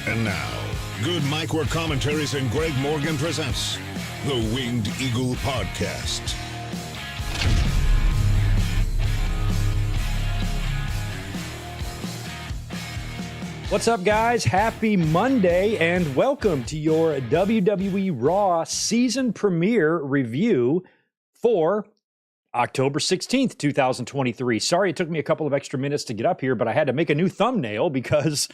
And now, Good Mic Work Commentaries and Greg Morgan presents the Winged Eagle Podcast. What's up, guys? Happy Monday, and welcome to your WWE Raw season premiere review for October 16th, 2023. Sorry it took me a couple of extra minutes to get up here, but I had to make a new thumbnail because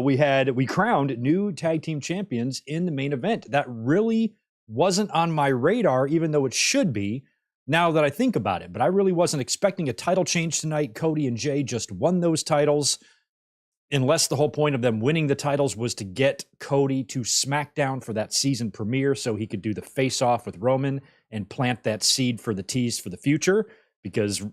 we crowned new tag team champions in the main event. That really wasn't on my radar, even though it should be now that I think about it. But I really wasn't expecting a title change tonight. Cody and Jay just won those titles. Unless the whole point of them winning the titles was to get Cody to SmackDown for that season premiere so he could do the face-off with Roman and plant that seed for the tease for the future. Because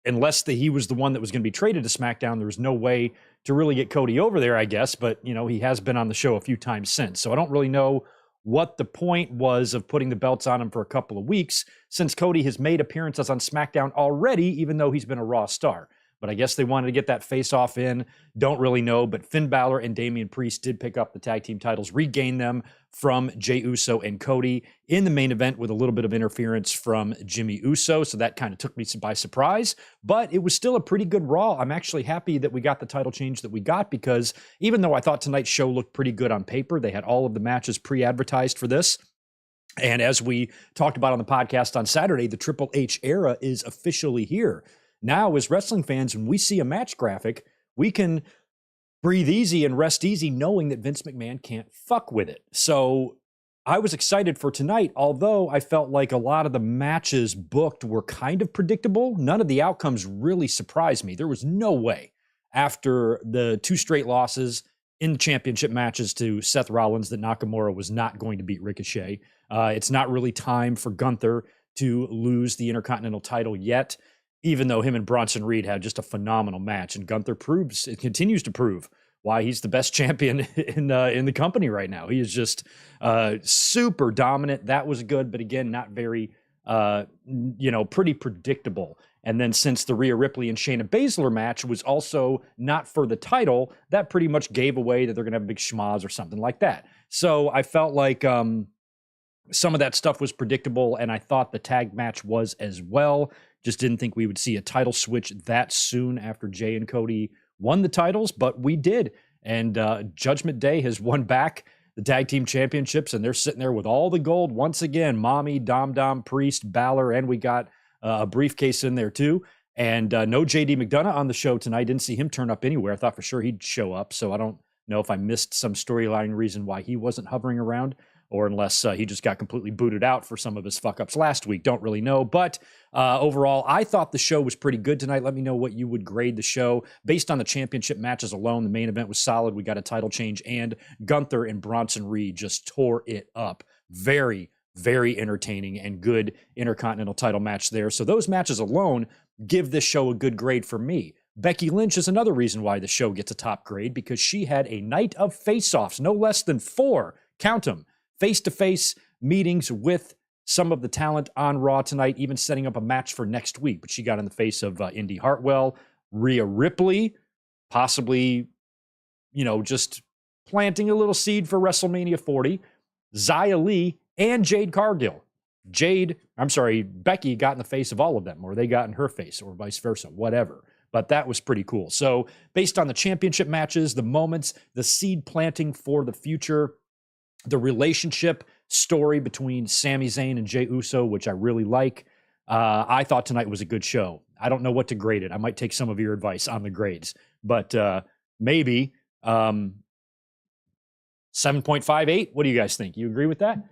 unless he was the one that was going to be traded to SmackDown, there was no way to really get Cody over there, I guess. But, you know, he has been on the show a few times since. So I don't really know what the point was of putting the belts on him for a couple of weeks, since Cody has made appearances on SmackDown already, even though he's been a Raw star. But I guess they wanted to get that face-off in. Don't really know. But Finn Balor and Damian Priest did pick up the tag team titles, regain them from Jey Uso and Cody in the main event with a little bit of interference from Jimmy Uso. So that kind of took me by surprise. But it was still a pretty good Raw. I'm actually happy that we got the title change that we got, because even though I thought tonight's show looked pretty good on paper, they had all of the matches pre-advertised for this. And as we talked about on the podcast on Saturday, the Triple H era is officially here. Now, as wrestling fans, when we see a match graphic, we can breathe easy and rest easy knowing that Vince McMahon can't fuck with it. So I was excited for tonight, although I felt like a lot of the matches booked were kind of predictable. None of the outcomes really surprised me. There was no way, after the two straight losses in the championship matches to Seth Rollins, that Nakamura was not going to beat Ricochet. It's not really time for Gunther to lose the Intercontinental title yet, even though him and Bronson Reed had just a phenomenal match. And Gunther continues to prove why he's the best champion in the company right now. He is just super dominant. That was good, but again, not very, pretty predictable. And then since the Rhea Ripley and Shayna Baszler match was also not for the title, that pretty much gave away that they're going to have a big schmoz or something like that. So I felt like some of that stuff was predictable, and I thought the tag match was as well. Just didn't think we would see a title switch that soon after Jay and Cody won the titles, but we did. And Judgment Day has won back the tag team championships, and they're sitting there with all the gold once again. Mommy, Dom, Priest, Balor, and we got a briefcase in there too. And no JD McDonough on the show tonight. Didn't see him turn up anywhere. I thought for sure he'd show up, so I don't know if I missed some storyline reason why he wasn't hovering around, or unless he just got completely booted out for some of his fuck-ups last week. Don't really know. But overall, I thought the show was pretty good tonight. Let me know what you would grade the show. Based on the championship matches alone, the main event was solid. We got a title change, and Gunther and Bronson Reed just tore it up. Very, very entertaining and good Intercontinental title match there. So those matches alone give this show a good grade for me. Becky Lynch is another reason why the show gets a top grade, because she had a night of face-offs, no less than 4, count them, face-to-face meetings with some of the talent on Raw tonight, even setting up a match for next week. But she got in the face of Indy Hartwell, Rhea Ripley, possibly, just planting a little seed for WrestleMania 40, Xia Li, and Jade Cargill. Becky got in the face of all of them, or they got in her face, or vice versa, whatever. But that was pretty cool. So based on the championship matches, the moments, the seed planting for the future, the relationship story between Sami Zayn and Jey Uso, which I really like, I thought tonight was a good show. I don't know what to grade it. I might take some of your advice on the grades, but maybe 7.58. What do you guys think? You agree with that?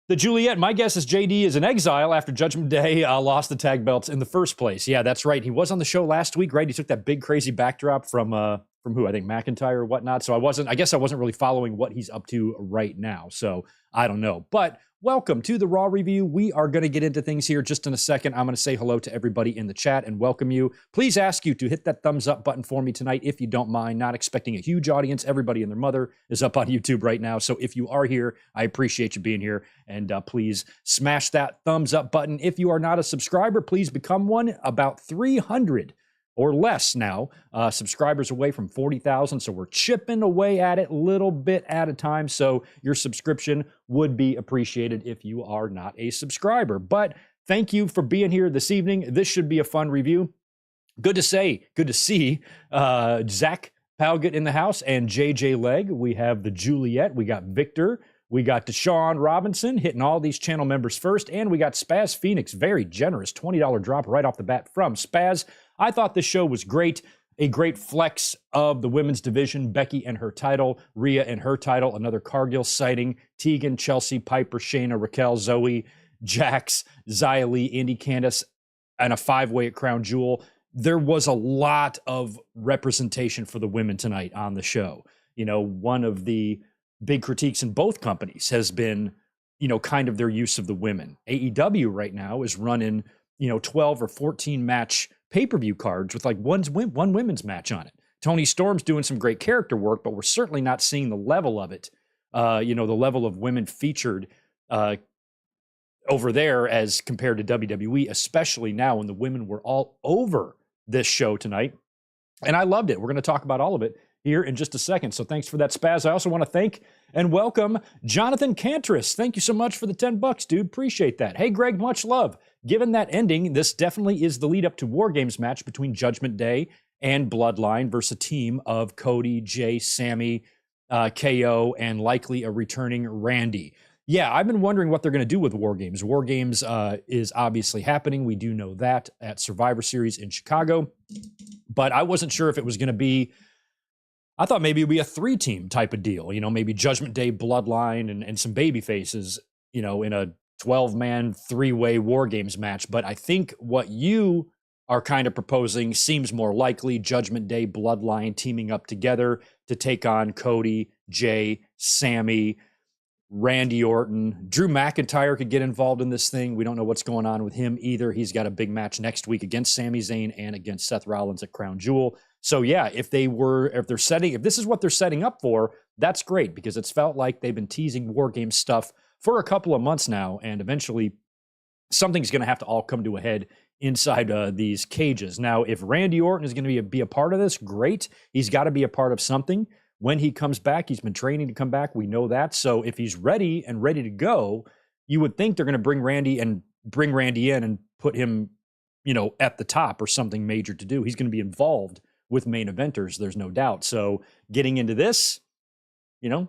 The Juliet, my guess is JD is in exile after Judgment Day lost the tag belts in the first place. Yeah, that's right. He was on the show last week, right? He took that big crazy backdrop from who? I think McIntyre or whatnot. So I guess I wasn't really following what he's up to right now. So I don't know. But welcome to the Raw review. We are going to get into things here just in a second. I'm going to say hello to everybody in the chat and welcome you. Please ask you to hit that thumbs up button for me tonight if you don't mind. Not expecting a huge audience. Everybody and their mother is up on YouTube right now. So if you are here, I appreciate you being here. And please smash that thumbs up button. If you are not a subscriber, please become one. About 300 or less now, subscribers away from 40,000. So we're chipping away at it a little bit at a time. So your subscription would be appreciated if you are not a subscriber. But thank you for being here this evening. This should be a fun review. Good to see Zach Palgett in the house and JJ Legg. We have the Juliet. We got Victor. We got Deshaun Robinson hitting all these channel members first. And we got Spaz Phoenix, very generous, $20 drop right off the bat from Spaz. I thought this show was great. A great flex of the women's division, Becky and her title, Rhea and her title, another Cargill sighting, Tegan, Chelsea, Piper, Shayna, Raquel, Zoe, Jax, Xia Li, Indy, Candace, and a 5-way at Crown Jewel. There was a lot of representation for the women tonight on the show. You know, one of the big critiques in both companies has been, you know, kind of their use of the women. AEW right now is running, 12 or 14 match pay-per-view cards with like one women's match on it. Toni Storm's doing some great character work, but we're certainly not seeing the level of it, the level of women featured over there as compared to WWE, especially now when the women were all over this show tonight. And I loved it. We're going to talk about all of it here in just a second. So thanks for that, Spaz. I also want to thank and welcome Jonathan Cantris. Thank you so much for the $10, dude. Appreciate that. Hey, Greg, much love. Given that ending, this definitely is the lead up to War Games match between Judgment Day and Bloodline versus a team of Cody, Jay, Sammy, KO, and likely a returning Randy. Yeah, I've been wondering what they're going to do with War Games. War Games is obviously happening. We do know that at Survivor Series in Chicago. But I wasn't sure if it was going to be, I thought maybe it would be a 3-team type of deal. Maybe Judgment Day, Bloodline, and some baby faces, in a 12-man 3-way War Games match. But I think what you are kind of proposing seems more likely. Judgment Day, Bloodline teaming up together to take on Cody, Jay, Sammy, Randy Orton. Drew McIntyre could get involved in this thing. We don't know what's going on with him either. He's got a big match next week against Sami Zayn and against Seth Rollins at Crown Jewel. So yeah, if this is what they're setting up for, that's great, because it's felt like they've been teasing War Games stuff for a couple of months now, and eventually something's going to have to all come to a head inside these cages. Now, if Randy Orton is going to be a part of this, great. He's got to be a part of something. When he comes back, he's been training to come back. We know that. So if he's ready to go, you would think they're going to bring Randy in and put him, at the top or something major to do. He's going to be involved with main eventers. There's no doubt. So getting into this,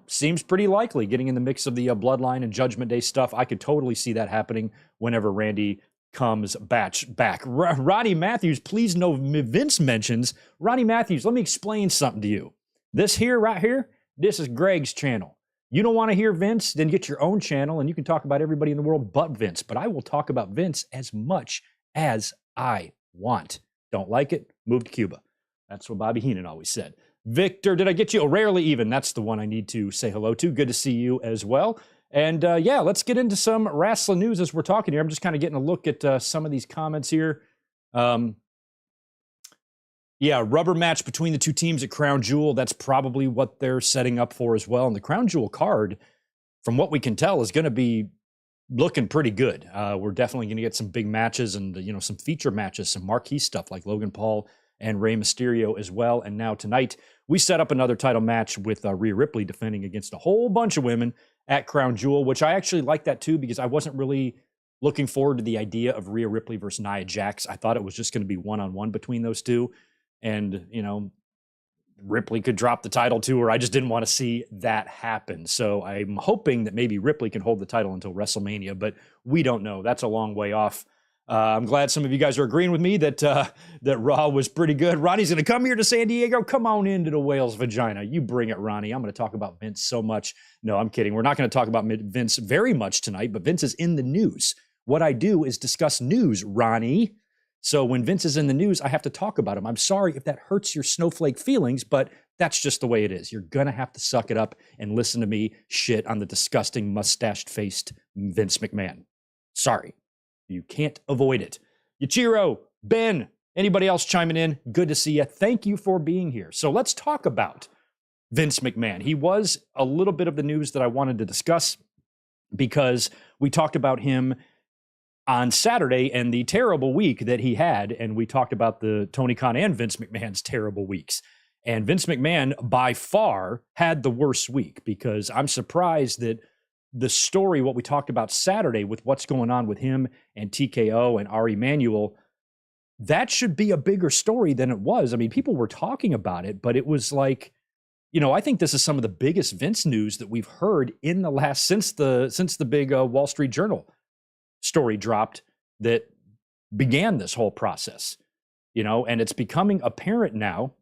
seems pretty likely. Getting in the mix of the Bloodline and Judgment Day stuff, I could totally see that happening whenever Randy comes back. Ronnie Matthews, please no Vince mentions. Ronnie Matthews, let me explain something to you. This here, right here, this is Greg's channel. You don't want to hear Vince? Then get your own channel and you can talk about everybody in the world but Vince. But I will talk about Vince as much as I want. Don't like it? Move to Cuba. That's what Bobby Heenan always said. Victor, did I get you? Oh, rarely even. That's the one I need to say hello to. Good to see you as well. And let's get into some wrestling news as we're talking here. I'm just kind of getting a look at some of these comments here. Rubber match between the two teams at Crown Jewel. That's probably what they're setting up for as well. And the Crown Jewel card, from what we can tell, is going to be looking pretty good. We're definitely going to get some big matches and, some feature matches, some marquee stuff like Logan Paul and Rey Mysterio as well. And now tonight, we set up another title match with Rhea Ripley defending against a whole bunch of women at Crown Jewel, which I actually like that too, because I wasn't really looking forward to the idea of Rhea Ripley versus Nia Jax. I thought it was just going to be one-on-one between those two. And, Ripley could drop the title to her. I just didn't want to see that happen. So I'm hoping that maybe Ripley can hold the title until WrestleMania, but we don't know. That's a long way off. I'm glad some of you guys are agreeing with me that Raw was pretty good. Ronnie's going to come here to San Diego. Come on into the whale's vagina. You bring it, Ronnie. I'm going to talk about Vince so much. No, I'm kidding. We're not going to talk about Vince very much tonight, but Vince is in the news. What I do is discuss news, Ronnie. So when Vince is in the news, I have to talk about him. I'm sorry if that hurts your snowflake feelings, but that's just the way it is. You're going to have to suck it up and listen to me shit on the disgusting mustached-faced Vince McMahon. Sorry. You can't avoid it. Yachiro, Ben, anybody else chiming in? Good to see you. Thank you for being here. So let's talk about Vince McMahon. He was a little bit of the news that I wanted to discuss because we talked about him on Saturday and the terrible week that he had. And we talked about the Tony Khan and Vince McMahon's terrible weeks. And Vince McMahon, by far, had the worst week, because I'm surprised that the story, what we talked about Saturday with what's going on with him and TKO and Ari Emanuel, that should be a bigger story than it was. I mean, people were talking about it, but it was like, I think this is some of the biggest Vince news that we've heard in the last, since the big Wall Street Journal story dropped that began this whole process, and it's becoming apparent now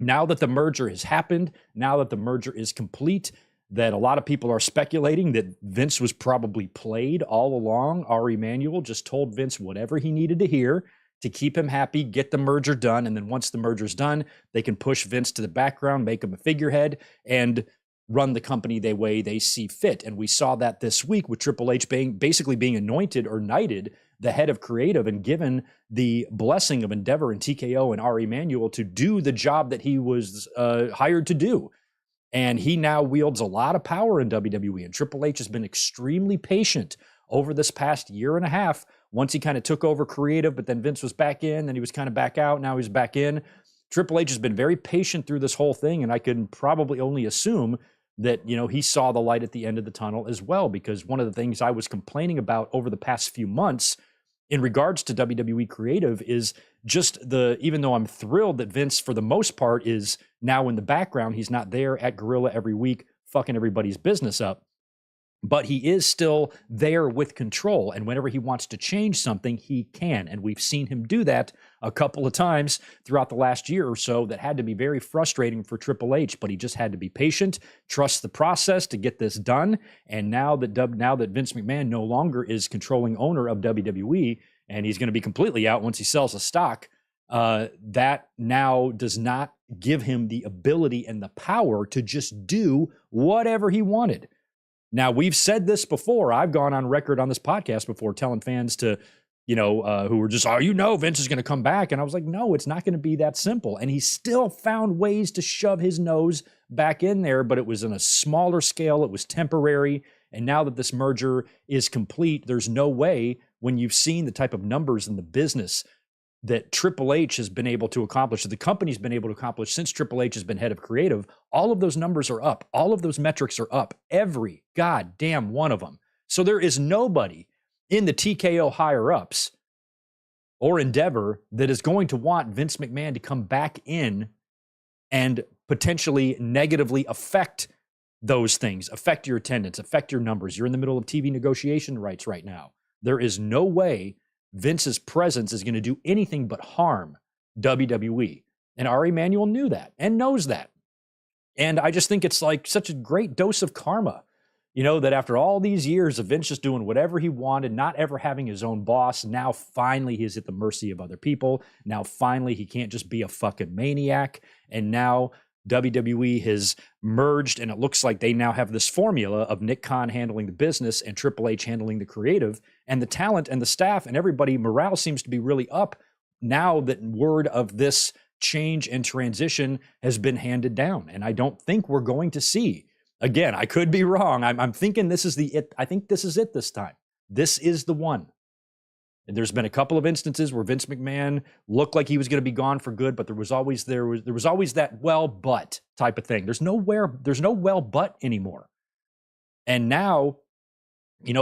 that the merger has happened, now that the merger is complete, that a lot of people are speculating that Vince was probably played all along. Ari Emanuel just told Vince whatever he needed to hear to keep him happy, get the merger done. And then once the merger's done, they can push Vince to the background, make him a figurehead, and run the company the way they see fit. And we saw that this week with Triple H basically being anointed or knighted the head of creative and given the blessing of Endeavor and TKO and Ari Emanuel to do the job that he was hired to do. And he now wields a lot of power in WWE. And Triple H has been extremely patient over this past year and a half. Once he kind of took over creative, but then Vince was back in, then he was kind of back out, now he's back in. Triple H has been very patient through this whole thing, and I can probably only assume that, he saw the light at the end of the tunnel as well, because one of the things I was complaining about over the past few months in regards to WWE creative is just even though I'm thrilled that Vince, for the most part, is now in the background, he's not there at Gorilla every week fucking everybody's business up, but he is still there with control. And whenever he wants to change something, he can. And we've seen him do that a couple of times throughout the last year or so. That had to be very frustrating for Triple H, but he just had to be patient, trust the process to get this done. And now that Vince McMahon no longer is controlling owner of WWE, and he's going to be completely out once he sells the stock, that now does not give him the ability and the power to just do whatever he wanted. Now, we've said this before. I've gone on record on this podcast before telling fans to, who were just, Vince is going to come back. And I was like, no, it's not going to be that simple. And he still found ways to shove his nose back in there, but it was on a smaller scale. It was temporary. And now that this merger is complete, there's no way, when you've seen the type of numbers in the business that Triple H has been able to accomplish, that the company's been able to accomplish since Triple H has been head of creative, all of those numbers are up. All of those metrics are up. Every goddamn one of them. So there is nobody in the TKO higher-ups or Endeavor that is going to want Vince McMahon to come back in and potentially negatively affect those things, affect your attendance, affect your numbers. You're in the middle of TV negotiation rights right now. There is no way Vince's presence is going to do anything but harm WWE. And Ari Emanuel knew that and knows that. And I just think it's like such a great dose of karma, that after all these years of Vince just doing whatever he wanted, not ever having his own boss, now finally he's at the mercy of other people. Now finally he can't just be a fucking maniac. And now WWE has merged, and it looks like they now have this formula of Nick Khan handling the business and Triple H handling the creative, and the talent and the staff and everybody, morale seems to be really up now that word of this change and transition has been handed down. And I don't think we're going to see, again, I could be wrong. I'm thinking this is I think this is it this time. This is the one. And there's been a couple of instances where Vince McMahon looked like he was going to be gone for good, but there was always that well but type of thing. There's no well but anymore. And now,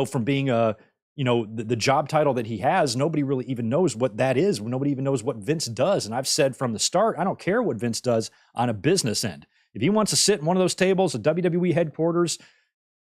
from being the job title that he has, nobody really even knows what that is. Nobody even knows what Vince does. And I've said from the start, I don't care what Vince does on a business end. If he wants to sit in one of those tables at WWE headquarters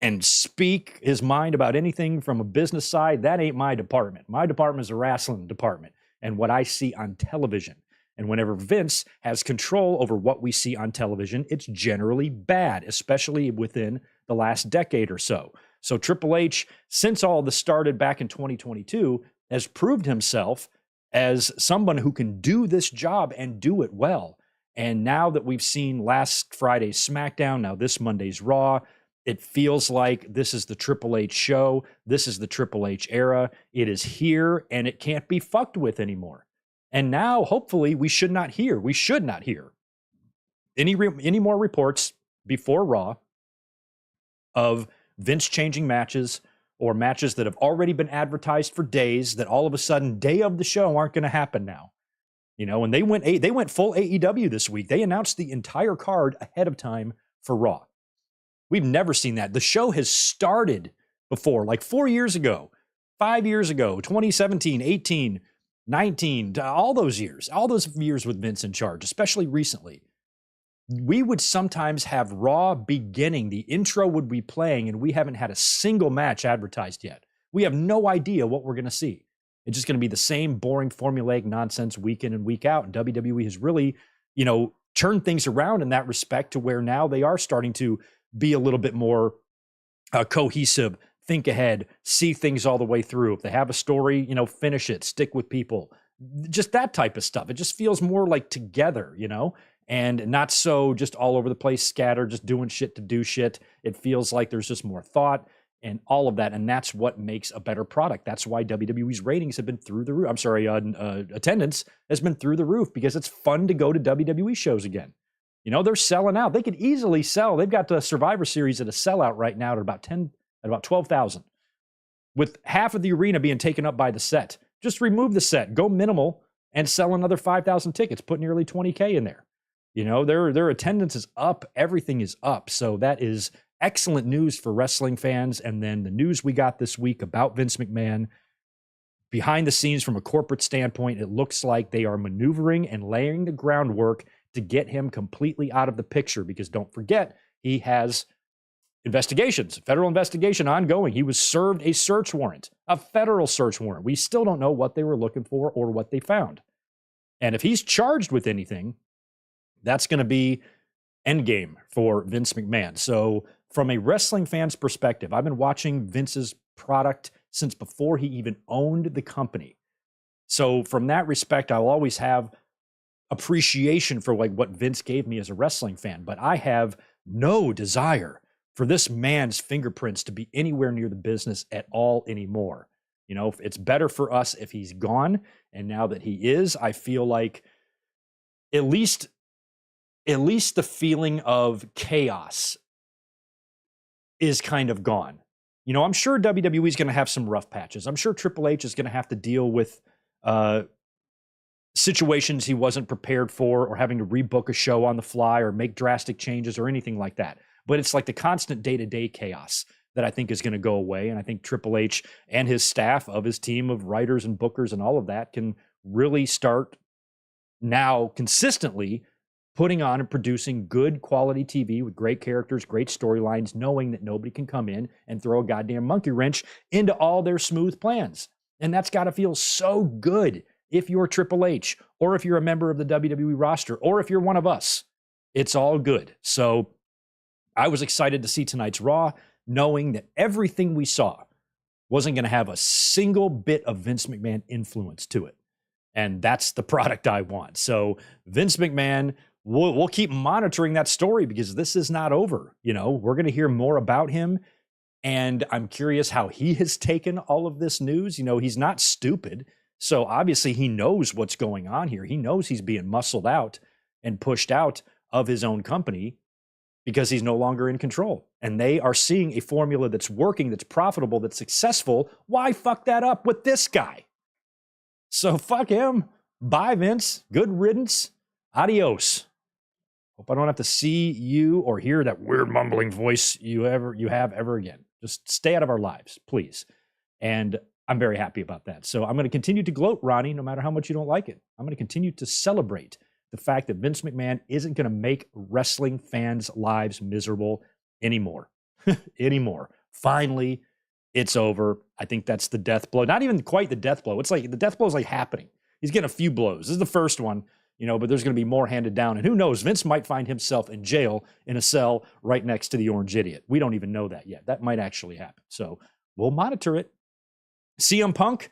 and speak his mind about anything from a business side, that ain't my department. My department is a wrestling department and what I see on television. And whenever Vince has control over what we see on television, it's generally bad, especially within the last decade or so. So Triple H, since all this started back in 2022, has proved himself as someone who can do this job and do it well. And now that we've seen last Friday's SmackDown, now this Monday's Raw, it feels like this is the Triple H show. This is the Triple H era. It is here, and it can't be fucked with anymore. And now, hopefully, we should not hear any more reports before Raw of Vince changing matches or matches that have already been advertised for days that all of a sudden, day of the show, aren't going to happen now. And they went full AEW this week. They announced the entire card ahead of time for Raw. We've never seen that. The show has started before, like 4 years ago, 5 years ago, 2017, 18, 19, all those years with Vince in charge, especially recently. We would sometimes have Raw beginning, the intro would be playing, and we haven't had a single match advertised yet. We have no idea what we're going to see. It's just going to be the same boring formulaic nonsense week in and week out. And WWE has really, turned things around in that respect to where now they are starting to be a little bit more cohesive, think ahead, see things all the way through. If they have a story, finish it, stick with people, just that type of stuff. It just feels more like together, and not so just all over the place, scattered, just doing shit to do shit. It feels like there's just more thought and all of that. And that's what makes a better product. That's why WWE's ratings have been through the roof. I'm sorry, attendance has been through the roof because it's fun to go to WWE shows again. They're selling out. They could easily sell. They've got the Survivor Series at a sellout right now at about 12,000, with half of the arena being taken up by the set. Just remove the set, go minimal, and sell another 5,000 tickets. Put nearly 20K in there. Their attendance is up. Everything is up. So that is excellent news for wrestling fans. And then the news we got this week about Vince McMahon, behind the scenes from a corporate standpoint, it looks like they are maneuvering and laying the groundwork to get him completely out of the picture, because don't forget, he has investigations, federal investigation ongoing. He was served a search warrant, a federal search warrant. We still don't know what they were looking for or what they found. And if he's charged with anything, that's going to be endgame for Vince McMahon. So from a wrestling fan's perspective, I've been watching Vince's product since before he even owned the company. So from that respect, I'll always have appreciation for like what Vince gave me as a wrestling fan, but I have no desire for this man's fingerprints to be anywhere near the business at all anymore. It's better for us if he's gone. And now that he is, I feel like at least the feeling of chaos is kind of gone. I'm sure WWE is going to have some rough patches. I'm sure Triple H is going to have to deal with situations he wasn't prepared for, or having to rebook a show on the fly or make drastic changes or anything like that. But it's like the constant day-to-day chaos that I think is going to go away. And I think Triple H and his staff of his team of writers and bookers and all of that can really start now consistently putting on and producing good quality TV with great characters, great storylines, knowing that nobody can come in and throw a goddamn monkey wrench into all their smooth plans. And that's got to feel so good if you're Triple H, or if you're a member of the WWE roster, or if you're one of us. It's all good. So I was excited to see tonight's Raw, knowing that everything we saw wasn't going to have a single bit of Vince McMahon influence to it. And that's the product I want. So Vince McMahon, we'll keep monitoring that story, because this is not over. We're going to hear more about him. And I'm curious how he has taken all of this news. He's not stupid. So obviously he knows what's going on here. He knows he's being muscled out and pushed out of his own company because he's no longer in control. And they are seeing a formula that's working, that's profitable, that's successful. Why fuck that up with this guy? So fuck him. Bye, Vince. Good riddance. Adios. Hope I don't have to see you or hear that weird mumbling voice you have ever again. Just stay out of our lives, please. And I'm very happy about that. So I'm going to continue to gloat, Ronnie, no matter how much you don't like it. I'm going to continue to celebrate the fact that Vince McMahon isn't going to make wrestling fans' lives miserable anymore. Finally, it's over. I think that's the death blow. Not even quite the death blow. It's like the death blow is like happening. He's getting a few blows. This is the first one, but there's going to be more handed down. And who knows? Vince might find himself in jail in a cell right next to the Orange Idiot. We don't even know that yet. That might actually happen. So we'll monitor it. CM Punk,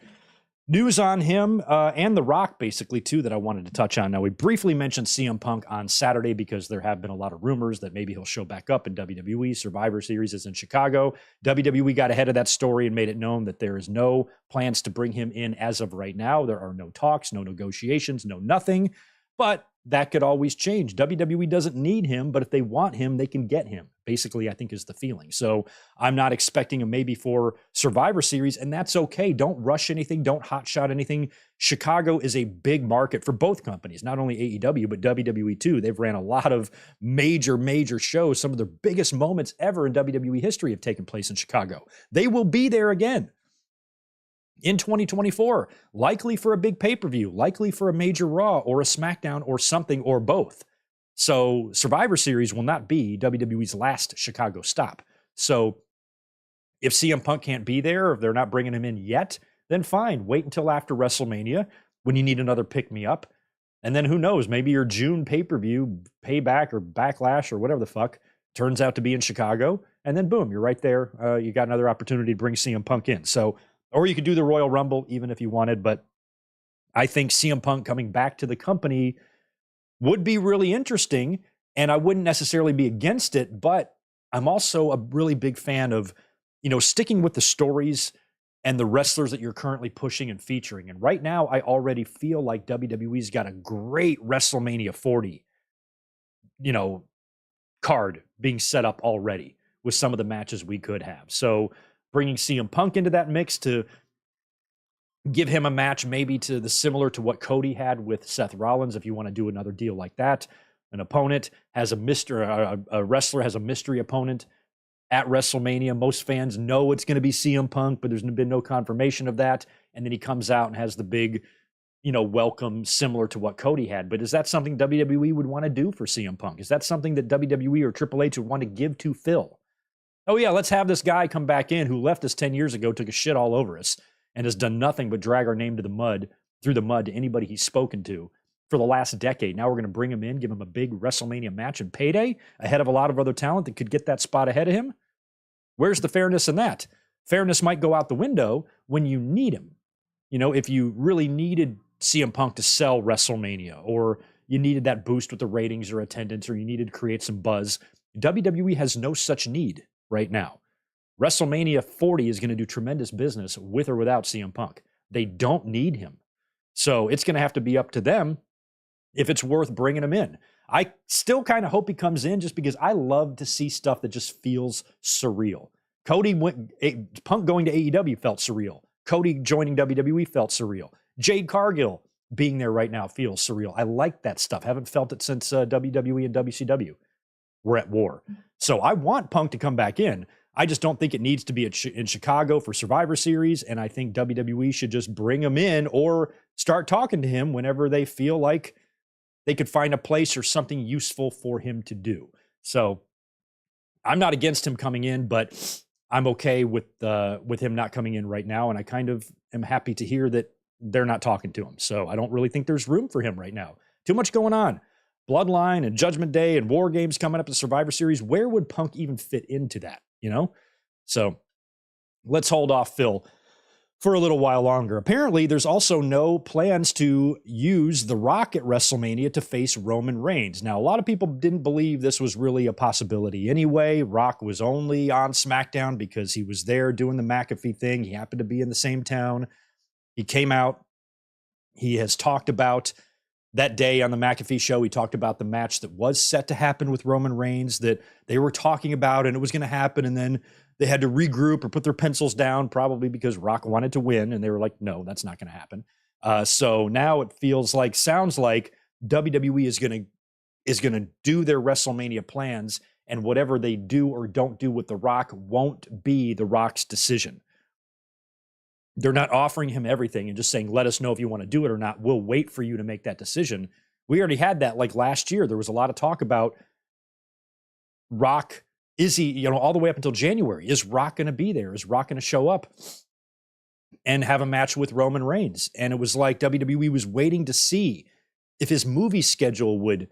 news on him and The Rock, basically, too, that I wanted to touch on. Now, we briefly mentioned CM Punk on Saturday because there have been a lot of rumors that maybe he'll show back up in WWE. Survivor Series is in Chicago. WWE got ahead of that story and made it known that there is no plans to bring him in as of right now. There are no talks, no negotiations, no nothing. But that could always change. WWE doesn't need him, but if they want him, they can get him. basically, I think is the feeling. So I'm not expecting a maybe for Survivor Series, and that's okay. Don't rush anything. Don't hotshot anything. Chicago is a big market for both companies, not only AEW, but WWE too. They've ran a lot of major shows. Some of the biggest moments ever in WWE history have taken place in Chicago. They will be there again in 2024, likely for a big pay-per-view, likely for a major Raw or a SmackDown or something or both. So Survivor Series will not be WWE's last Chicago stop. So if CM Punk can't be there, or if they're not bringing him in yet, then fine. Wait until after WrestleMania when you need another pick-me-up. And then who knows, maybe your June pay-per-view, Payback or Backlash or whatever the fuck, turns out to be in Chicago. And then boom, you're right there. You got another opportunity to bring CM Punk in. So, or you could do the Royal Rumble even if you wanted. But I think CM Punk coming back to the company would be really interesting, and I wouldn't necessarily be against it, but I'm also a really big fan of, sticking with the stories and the wrestlers that you're currently pushing and featuring. And right now, I already feel like WWE's got a great WrestleMania 40, card being set up already with some of the matches we could have. So bringing CM Punk into that mix to give him a match maybe to the similar to what Cody had with Seth Rollins, if you want to do another deal like that. An opponent has a wrestler has a mystery opponent at WrestleMania. Most fans know it's going to be CM Punk, but there's been no confirmation of that. And then he comes out and has the big, welcome similar to what Cody had. But is that something WWE would want to do for CM Punk? Is that something that WWE or Triple H would want to give to Phil? Oh yeah, let's have this guy come back in who left us 10 years ago, took a shit all over us, and has done nothing but drag our name through the mud to anybody he's spoken to for the last decade. Now we're going to bring him in, give him a big WrestleMania match and payday ahead of a lot of other talent that could get that spot ahead of him. Where's the fairness in that? Fairness might go out the window when you need him. If you really needed CM Punk to sell WrestleMania, or you needed that boost with the ratings or attendance, or you needed to create some buzz, WWE has no such need right now. WrestleMania 40 is going to do tremendous business with or without CM Punk. They don't need him. So it's going to have to be up to them if it's worth bringing him in. I still kind of hope he comes in just because I love to see stuff that just feels surreal. Punk going to AEW felt surreal. Cody joining WWE felt surreal. Jade Cargill being there right now feels surreal. I like that stuff. Haven't felt it since WWE and WCW were at war. So I want Punk to come back in. I just don't think it needs to be in Chicago for Survivor Series, and I think WWE should just bring him in or start talking to him whenever they feel like they could find a place or something useful for him to do. So I'm not against him coming in, but I'm okay with him not coming in right now, and I kind of am happy to hear that they're not talking to him. So I don't really think there's room for him right now. Too much going on. Bloodline and Judgment Day and War Games coming up in Survivor Series. Where would Punk even fit into that? So let's hold off Phil for a little while longer. Apparently, there's also no plans to use The Rock at WrestleMania to face Roman Reigns. Now, a lot of people didn't believe this was really a possibility anyway. Rock was only on SmackDown because he was there doing the McAfee thing. He happened to be in the same town. He came out. He has talked about that day on the McAfee show. He talked about the match that was set to happen with Roman Reigns that they were talking about, and it was going to happen, and then they had to regroup or put their pencils down, probably because Rock wanted to win, and they were like, no, that's not going to happen. So now it sounds like WWE is going to do their WrestleMania plans, and whatever they do or don't do with The Rock won't be The Rock's decision. They're not offering him everything and just saying, let us know if you want to do it or not. We'll wait for you to make that decision. We already had that last year. There was a lot of talk about Rock. Is he, all the way up until January, is Rock going to be there? Is Rock going to show up and have a match with Roman Reigns? And it was like WWE was waiting to see if his movie schedule would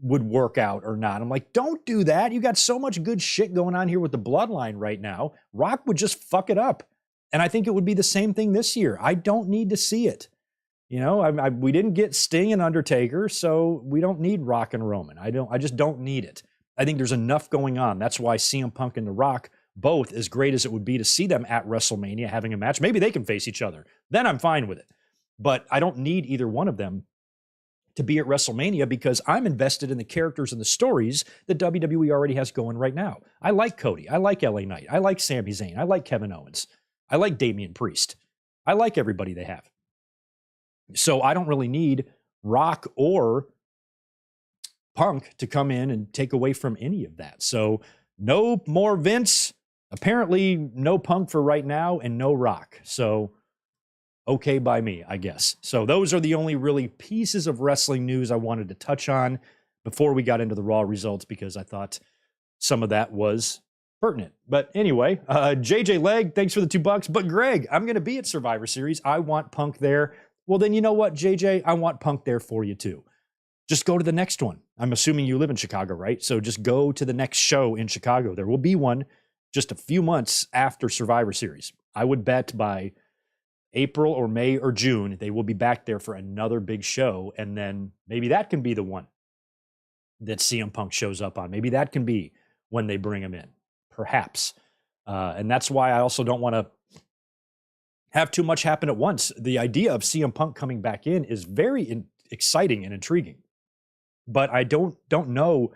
work out or not. I'm like, don't do that. You got so much good shit going on here with the Bloodline right now. Rock would just fuck it up. And I think it would be the same thing this year. I don't need to see it. We didn't get Sting and Undertaker, so we don't need Rock and Roman. I just don't need it. I think there's enough going on. That's why CM Punk and The Rock, both, as great as it would be to see them at WrestleMania having a match, maybe they can face each other. Then I'm fine with it. But I don't need either one of them to be at WrestleMania because I'm invested in the characters and the stories that WWE already has going right now. I like Cody. I like LA Knight. I like Sami Zayn. I like Kevin Owens. I like Damian Priest. I like everybody they have. So I don't really need Rock or Punk to come in and take away from any of that. So no more Vince. Apparently no Punk for right now and no Rock. So okay by me, I guess. So those are the only really pieces of wrestling news I wanted to touch on before we got into the Raw results because I thought some of that was pertinent. But anyway, JJ Leg, thanks for the $2. But Greg, I'm going to be at Survivor Series. I want Punk there. Well, then you know what, JJ? I want Punk there for you too. Just go to the next one. I'm assuming you live in Chicago, right? So just go to the next show in Chicago. There will be one just a few months after Survivor Series. I would bet by April or May or June, they will be back there for another big show. And then maybe that can be the one that CM Punk shows up on. Maybe that can be when they bring him in, perhaps. And that's why I also don't want to have too much happen at once. The idea of CM Punk coming back in is very exciting and intriguing. But I don't know.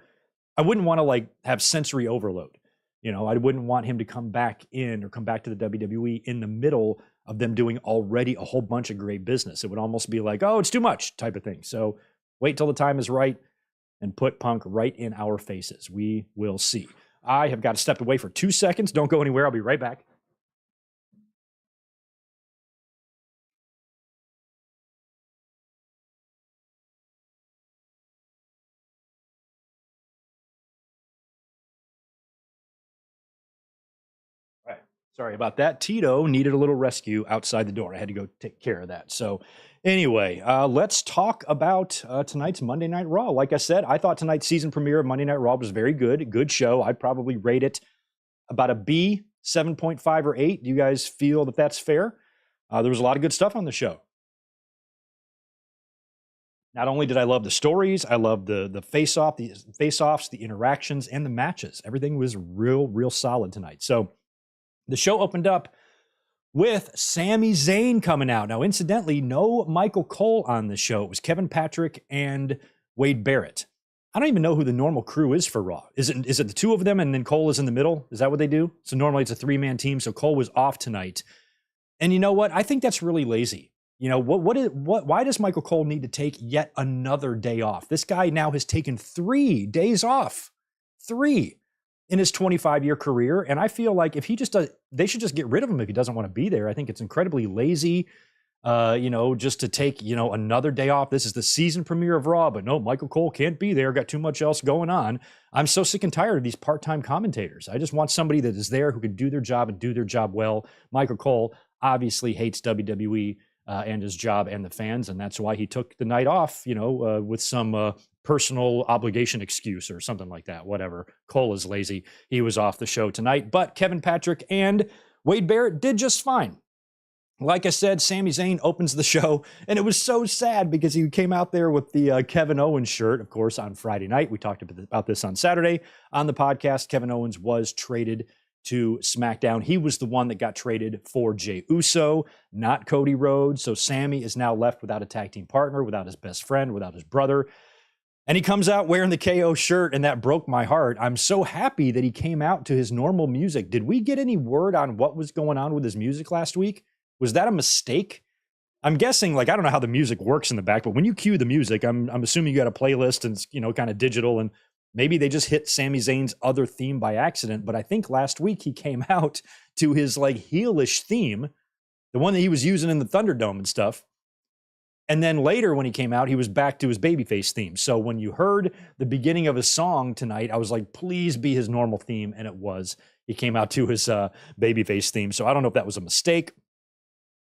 I wouldn't want to like have sensory overload. You know, I wouldn't want him to come back in or come back to the WWE in the middle of them doing already a whole bunch of great business. It would almost be like, oh, it's too much type of thing. So wait till the time is right and put Punk right in our faces. We will see. I have got to step away for 2 seconds. Don't go anywhere. I'll be right back. Right. Sorry about that. Tito needed a little rescue outside the door. I had to go take care of that. So anyway, let's talk about tonight's Monday Night Raw. Like I said, I thought tonight's season premiere of Monday Night Raw was very good. Good show. I'd probably rate it about a B, 7.5 or 8. Do you guys feel that that's fair? There was a lot of good stuff on the show. Not only did I love the stories, I loved the face-offs, the interactions, and the matches. Everything was real solid tonight. So the show opened up with Sami Zayn coming out. Now, incidentally, no Michael Cole on the show. It was Kevin Patrick and Wade Barrett. I don't even know who the normal crew is for Raw. Is it the two of them and then Cole is in the middle? Is that what they do? So normally it's a 3-man team. So Cole was off tonight. And you know what? I think that's really lazy. You know, why does Michael Cole need to take yet another day off? This guy now has taken 3 days off. 3 in his 25-year career. And I feel like if he just does, they should just get rid of him if he doesn't want to be there. I think it's incredibly lazy, just to take, another day off. This is the season premiere of Raw, but no, Michael Cole can't be there. Got too much else going on. I'm so sick and tired of these part-time commentators. I just want somebody that is there who can do their job and do their job well. Michael Cole obviously hates WWE and his job and the fans, and that's why he took the night off, with some personal obligation excuse or something like that. Whatever. Cole is lazy. He was off the show tonight, but Kevin Patrick and Wade Barrett did just fine. Like I said, Sami Zayn opens the show, and it was so sad because he came out there with the Kevin Owens shirt, of course, on Friday night. We talked about this on Saturday on the podcast. Kevin Owens was traded to SmackDown. He was the one that got traded for Jey Uso, not Cody Rhodes. So Sami is now left without a tag team partner, without his best friend, without his brother. And he comes out wearing the KO shirt, and that broke my heart. I'm so happy that he came out to his normal music. Did we get any word on what was going on with his music last week? Was that a mistake? I'm guessing, I don't know how the music works in the back, but when you cue the music, I'm assuming you got a playlist and, kind of digital, and maybe they just hit Sami Zayn's other theme by accident. But I think last week he came out to his heelish theme, the one that he was using in the Thunderdome and stuff. And then later when he came out, he was back to his babyface theme. So when you heard the beginning of his song tonight, I was like, please be his normal theme. And it was. He came out to his babyface theme. So I don't know if that was a mistake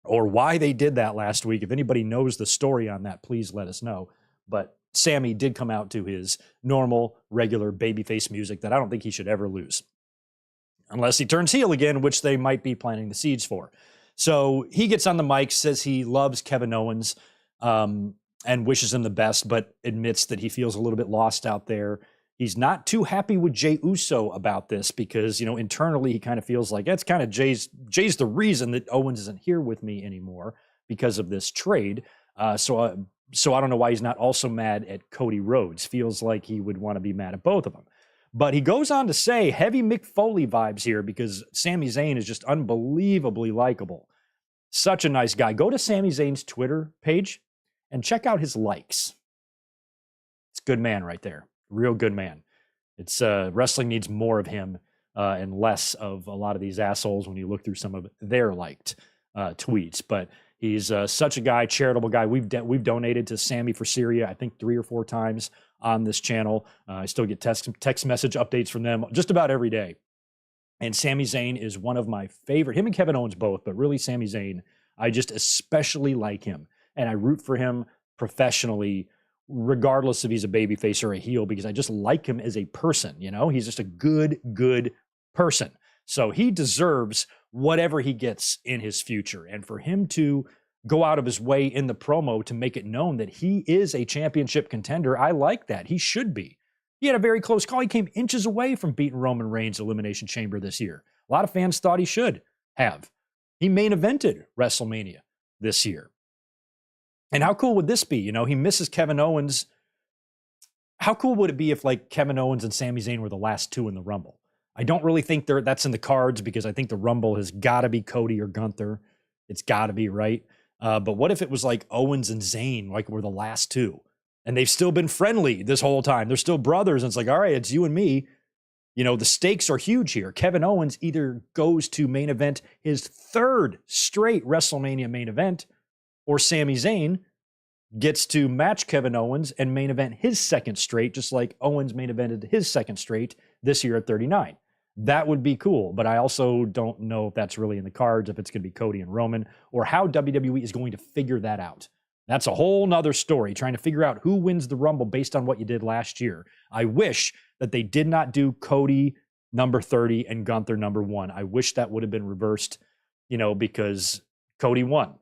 or why they did that last week. If anybody knows the story on that, please let us know. But Sami did come out to his normal, regular babyface music that I don't think he should ever lose. Unless he turns heel again, which they might be planting the seeds for. So he gets on the mic, says he loves Kevin Owens, and wishes him the best, but admits that he feels a little bit lost out there. He's not too happy with Jey Uso about this because, internally he kind of feels like that's kind of Jey's the reason that Owens isn't here with me anymore because of this trade. So So I don't know why he's not also mad at Cody Rhodes. Feels like he would want to be mad at both of them. But he goes on to say heavy Mick Foley vibes here because Sami Zayn is just unbelievably likable. Such a nice guy. Go to Sami Zayn's Twitter page and check out his likes. It's a good man right there. Real good man. It's wrestling needs more of him and less of a lot of these assholes when you look through some of their liked tweets. But he's such a guy, charitable guy. We've donated to Sammy for Syria, I think 3 or 4 times on this channel. I still get text message updates from them just about every day. And Sami Zayn is one of my favorite. Him and Kevin Owens both, but really Sami Zayn, I just especially like him. And I root for him professionally, regardless if he's a babyface or a heel, because I just like him as a person. You know, he's just a good person. So he deserves whatever he gets in his future. And for him to go out of his way in the promo to make it known that he is a championship contender, I like that. He should be. He had a very close call. He came inches away from beating Roman Reigns' Elimination Chamber this year. A lot of fans thought he should have. He main evented WrestleMania this year. And how cool would this be? You know, he misses Kevin Owens. How cool would it be if like Kevin Owens and Sami Zayn were the last 2 in the Rumble? I don't really think that's in the cards because I think the Rumble has got to be Cody or Gunther. It's got to be, right? But what if it was like Owens and Zayn, like were the last 2? And they've still been friendly this whole time. They're still brothers. And it's like, all right, it's you and me. You know, the stakes are huge here. Kevin Owens either goes to main event his 3rd straight WrestleMania main event, or Sami Zayn gets to match Kevin Owens and main event his 2nd straight, just like Owens main evented his 2nd straight this year at 39. That would be cool, but I also don't know if that's really in the cards, if it's going to be Cody and Roman, or how WWE is going to figure that out. That's a whole nother story, trying to figure out who wins the Rumble based on what you did last year. I wish that they did not do Cody number 30 and Gunther number 1. I wish that would have been reversed, you know, because Cody won.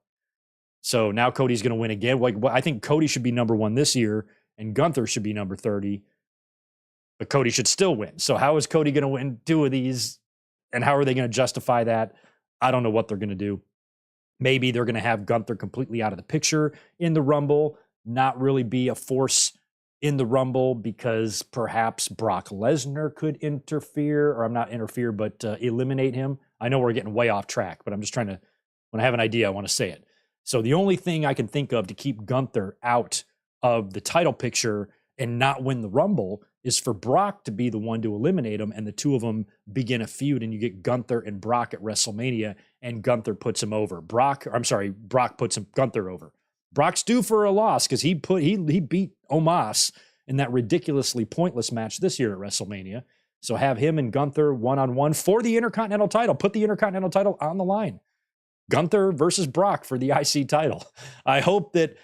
So now Cody's going to win again. Like, I think Cody should be number 1 this year and Gunther should be number 30. But Cody should still win. So how is Cody going to win 2 of these? And how are they going to justify that? I don't know what they're going to do. Maybe they're going to have Gunther completely out of the picture in the Rumble, not really be a force in the Rumble because perhaps Brock Lesnar could interfere, or I'm not interfere, but eliminate him. I know we're getting way off track, but I'm just trying to, when I have an idea, I want to say it. So the only thing I can think of to keep Gunther out of the title picture and not win the Rumble is for Brock to be the one to eliminate him and the 2 of them begin a feud and you get Gunther and Brock at WrestleMania and Gunther puts him over. Brock puts Gunther over. Brock's due for a loss because he beat Omos in that ridiculously pointless match this year at WrestleMania. So have him and Gunther one-on-one for the Intercontinental title. Put the Intercontinental title on the line. Gunther versus Brock for the IC title. I hope that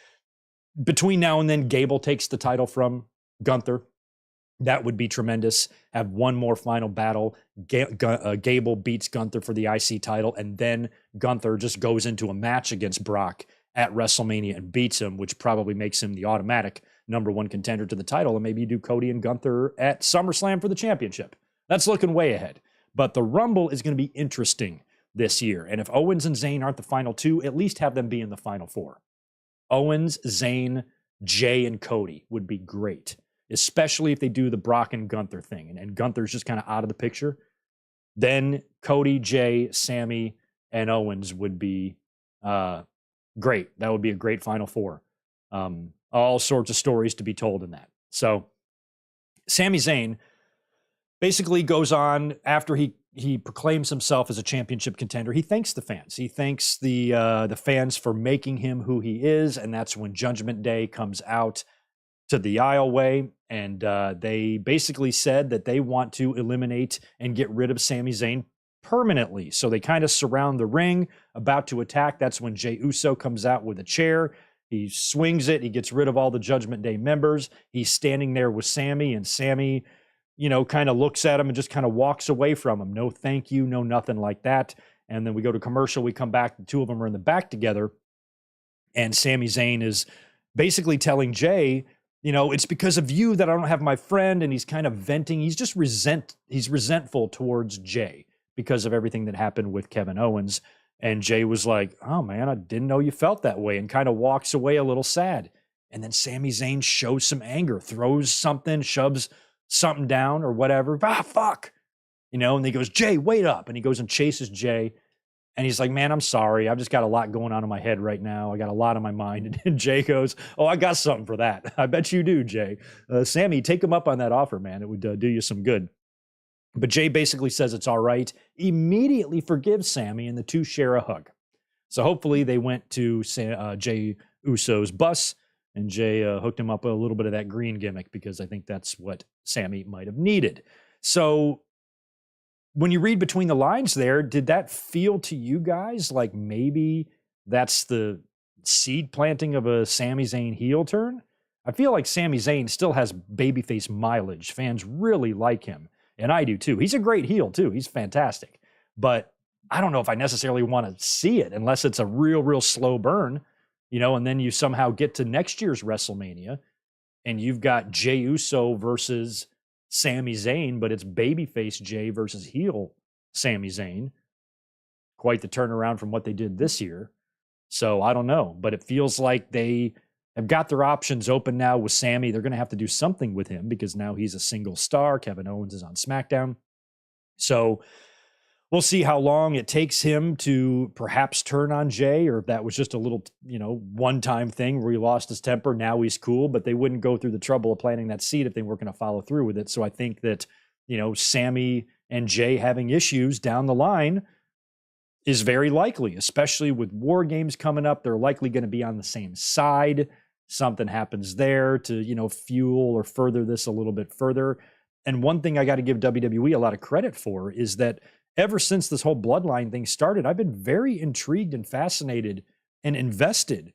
between now and then Gable takes the title from Gunther. That would be tremendous. Have one more final battle. Gable beats Gunther for the IC title, and then Gunther just goes into a match against Brock at WrestleMania and beats him, which probably makes him the automatic number 1 contender to the title. And maybe you do Cody and Gunther at SummerSlam for the championship. That's looking way ahead. But the Rumble is going to be interesting this year. And if Owens and Zayn aren't the final 2, at least have them be in the final 4. Owens, Zayn, Jay, and Cody would be great, especially if they do the Brock and Gunther thing. And Gunther's just kind of out of the picture. Then Cody, Jay, Sammy, and Owens would be great. That would be a great final 4. All sorts of stories to be told in that. So Sami Zayn basically goes on after he proclaims himself as a championship contender. He thanks the fans. He thanks the fans for making him who he is. And that's when Judgment Day comes out to the aisleway. And they basically said that they want to eliminate and get rid of Sami Zayn permanently. So they kind of surround the ring, about to attack. That's when Jey Uso comes out with a chair. He swings it. He gets rid of all the Judgment Day members. He's standing there with Sami, and Sami, you know, kind of looks at him and just kind of walks away from him. No thank you, no nothing like that. And then we go to commercial. We come back. The 2 of them are in the back together. And Sami Zayn is basically telling Jey, you know, it's because of you that I don't have my friend. And he's kind of venting. He's just resentful towards Jey because of everything that happened with Kevin Owens. And Jey was like, oh man, I didn't know you felt that way, and kind of walks away a little sad. And then Sami Zayn shows some anger, throws something, shoves something down or whatever. Fuck. And he goes, Jay, wait up. And he goes and chases Jay. And he's like, man, I'm sorry. I've just got a lot going on in my head right now. I got a lot on my mind. And Jay goes, oh, I got something for that. I bet you do, Jay. Sammy, take him up on that offer, man. It would do you some good. But Jay basically says it's all right, immediately forgives Sammy, and the two share a hug. So hopefully they went to Jay Uso's bus, and Jay hooked him up with a little bit of that green gimmick, because I think that's what Sammy might have needed. So when you read between the lines there, did that feel to you guys like maybe that's the seed planting of a Sami Zayn heel turn? I feel like Sami Zayn still has babyface mileage. Fans really like him, and I do too. He's a great heel too. He's fantastic. But I don't know if I necessarily want to see it unless it's a real slow burn, and then you somehow get to next year's WrestleMania and you've got Jey Uso versus Sami Zayn, but it's babyface Jey versus heel Sami Zayn. Quite the turnaround from what they did this year. So I don't know, but it feels like they have got their options open now with Sami. They're going to have to do something with him because now he's a single star. Kevin Owens is on SmackDown. So we'll see how long it takes him to perhaps turn on Jay, or if that was just a little, one-time thing where he lost his temper. Now he's cool, but they wouldn't go through the trouble of planting that seed if they weren't going to follow through with it. So I think that, Sammy and Jay having issues down the line is very likely, especially with War Games coming up. They're likely going to be on the same side. Something happens there to, fuel or further this a little bit further. And one thing I got to give WWE a lot of credit for is that ever since this whole bloodline thing started, I've been very intrigued and fascinated and invested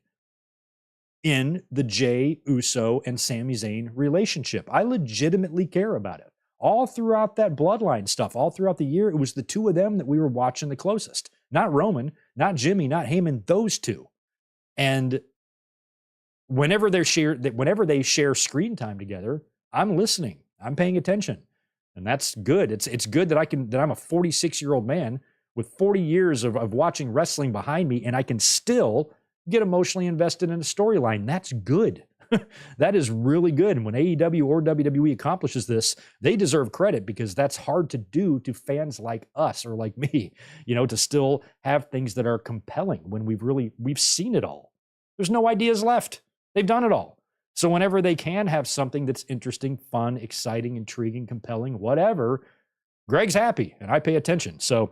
in the Jey Uso and Sami Zayn relationship. I legitimately care about it. All throughout that bloodline stuff, all throughout the year, it was the two of them that we were watching the closest. Not Roman, not Jimmy, not Heyman, those two. And whenever they share screen time together, I'm listening. I'm paying attention. And that's good. It's good that I'm a 46-year-old man with 40 years of watching wrestling behind me, and I can still get emotionally invested in a storyline. That's good. That is really good. And when AEW or WWE accomplishes this, they deserve credit, because that's hard to do to fans like us or like me, to still have things that are compelling when we've seen it all. There's no ideas left. They've done it all. So whenever they can have something that's interesting, fun, exciting, intriguing, compelling, whatever, Greg's happy and I pay attention. So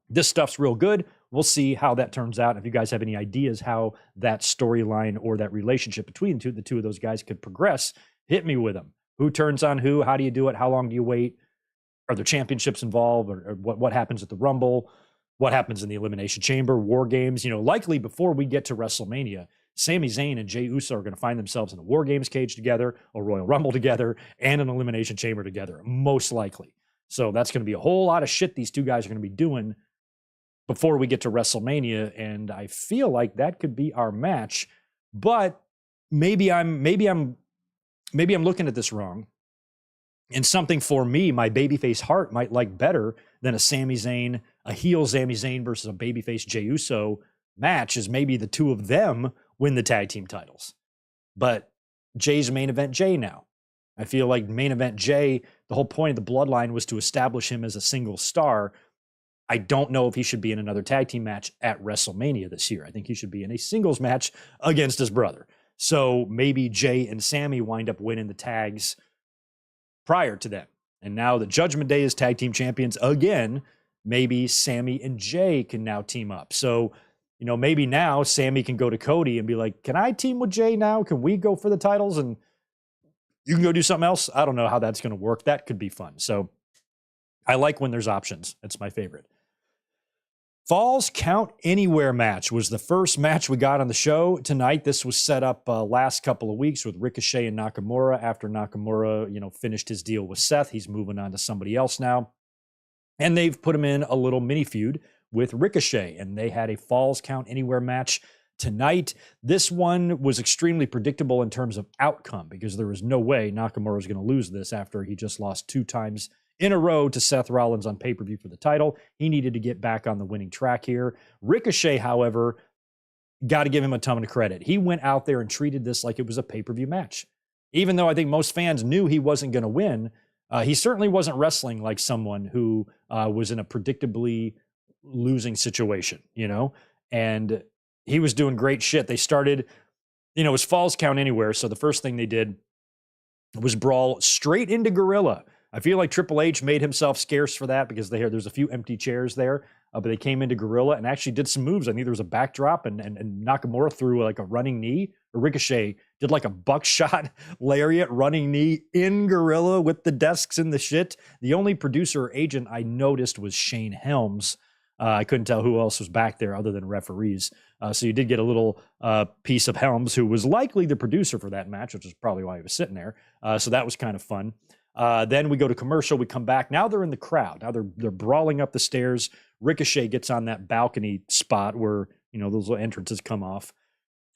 this stuff's real good. We'll see how that turns out. If you guys have any ideas how that storyline or that relationship between the two of those guys could progress, hit me with them. Who turns on who? How do you do it? How long do you wait? Are there championships involved? Or what happens at the Rumble? What happens in the Elimination Chamber? War Games? Likely before we get to WrestleMania, Sami Zayn and Jey Uso are going to find themselves in a War Games cage together, a Royal Rumble together, and an Elimination Chamber together, most likely. So that's going to be a whole lot of shit these two guys are going to be doing before we get to WrestleMania, and I feel like that could be our match. But maybe I'm looking at this wrong. And something for me, my babyface heart might like better than a heel Sami Zayn versus a babyface Jey Uso match is maybe the two of them win the tag team titles. But Jay's main event Jay now. I feel like main event Jay, the whole point of the bloodline was to establish him as a single star. I don't know if he should be in another tag team match at WrestleMania this year. I think he should be in a singles match against his brother. So maybe Jay and Sammy wind up winning the tags prior to them. And now that Judgment Day is tag team champions again, maybe Sammy and Jay can now team up. So, maybe now Sammy can go to Cody and be like, can I team with Jay now? Can we go for the titles and you can go do something else? I don't know how that's going to work. That could be fun. So I like when there's options. That's my favorite. Falls Count Anywhere match was the first match we got on the show tonight. This was set up last couple of weeks with Ricochet and Nakamura. After Nakamura, finished his deal with Seth, he's moving on to somebody else now. And they've put him in a little mini feud with Ricochet, and they had a Falls Count Anywhere match tonight. This one was extremely predictable in terms of outcome, because there was no way Nakamura was going to lose this after he just lost 2 times in a row to Seth Rollins on pay-per-view for the title. He needed to get back on the winning track here. Ricochet, however, got to give him a ton of credit. He went out there and treated this like it was a pay-per-view match. Even though I think most fans knew he wasn't going to win, he certainly wasn't wrestling like someone who was in a predictably losing situation, and he was doing great shit. They started, it was Falls Count Anywhere. So the first thing they did was brawl straight into Gorilla. I feel like Triple H made himself scarce for that because there's a few empty chairs there, but they came into Gorilla and actually did some moves. I think there was a backdrop and Nakamura threw like a running knee. Ricochet did like a buckshot lariat running knee in Gorilla with the desks and the shit. The only producer or agent I noticed was Shane Helms. I couldn't tell who else was back there other than referees. So you did get a little piece of Helms, who was likely the producer for that match, which is probably why he was sitting there. So that was kind of fun. Then we go to commercial. We come back. Now they're in the crowd. Now they're brawling up the stairs. Ricochet gets on that balcony spot where, those little entrances come off.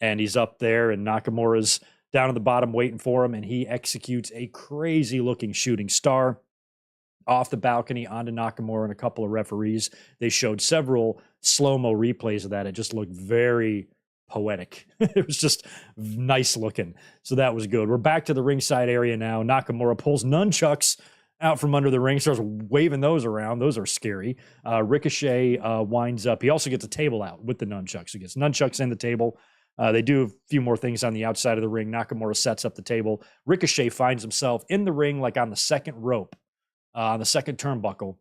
And he's up there, and Nakamura's down at the bottom waiting for him, and he executes a crazy-looking shooting star off the balcony onto Nakamura and a couple of referees. They showed several slow-mo replays of that. It just looked very poetic. It was just nice looking. So that was good. We're back to the ringside area now. Nakamura pulls nunchucks out from under the ring, starts waving those around. Those are scary. Ricochet winds up. He also gets a table out with the nunchucks. He gets nunchucks in the table. They do a few more things on the outside of the ring. Nakamura sets up the table. Ricochet finds himself in the ring, like on the second rope, on the second turnbuckle.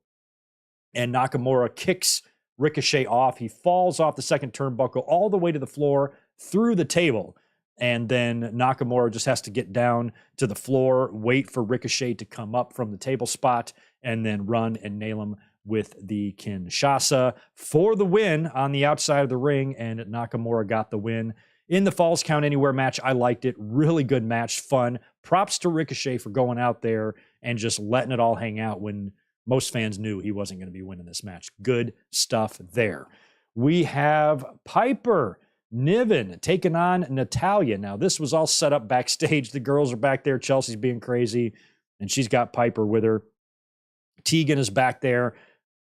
And Nakamura kicks Ricochet off. He falls off the second turnbuckle all the way to the floor through the table. And then Nakamura just has to get down to the floor, wait for Ricochet to come up from the table spot, and then run and nail him with the Kinshasa for the win on the outside of the ring. And Nakamura got the win in the Falls Count Anywhere match. I liked it. Really good match. Fun. Props to Ricochet for going out there and just letting it all hang out when most fans knew he wasn't going to be winning this match. Good stuff there. We have Piper Niven taking on Natalya. Now, this was all set up backstage. The girls are back there. Chelsea's being crazy, and she's got Piper with her. Tegan is back there.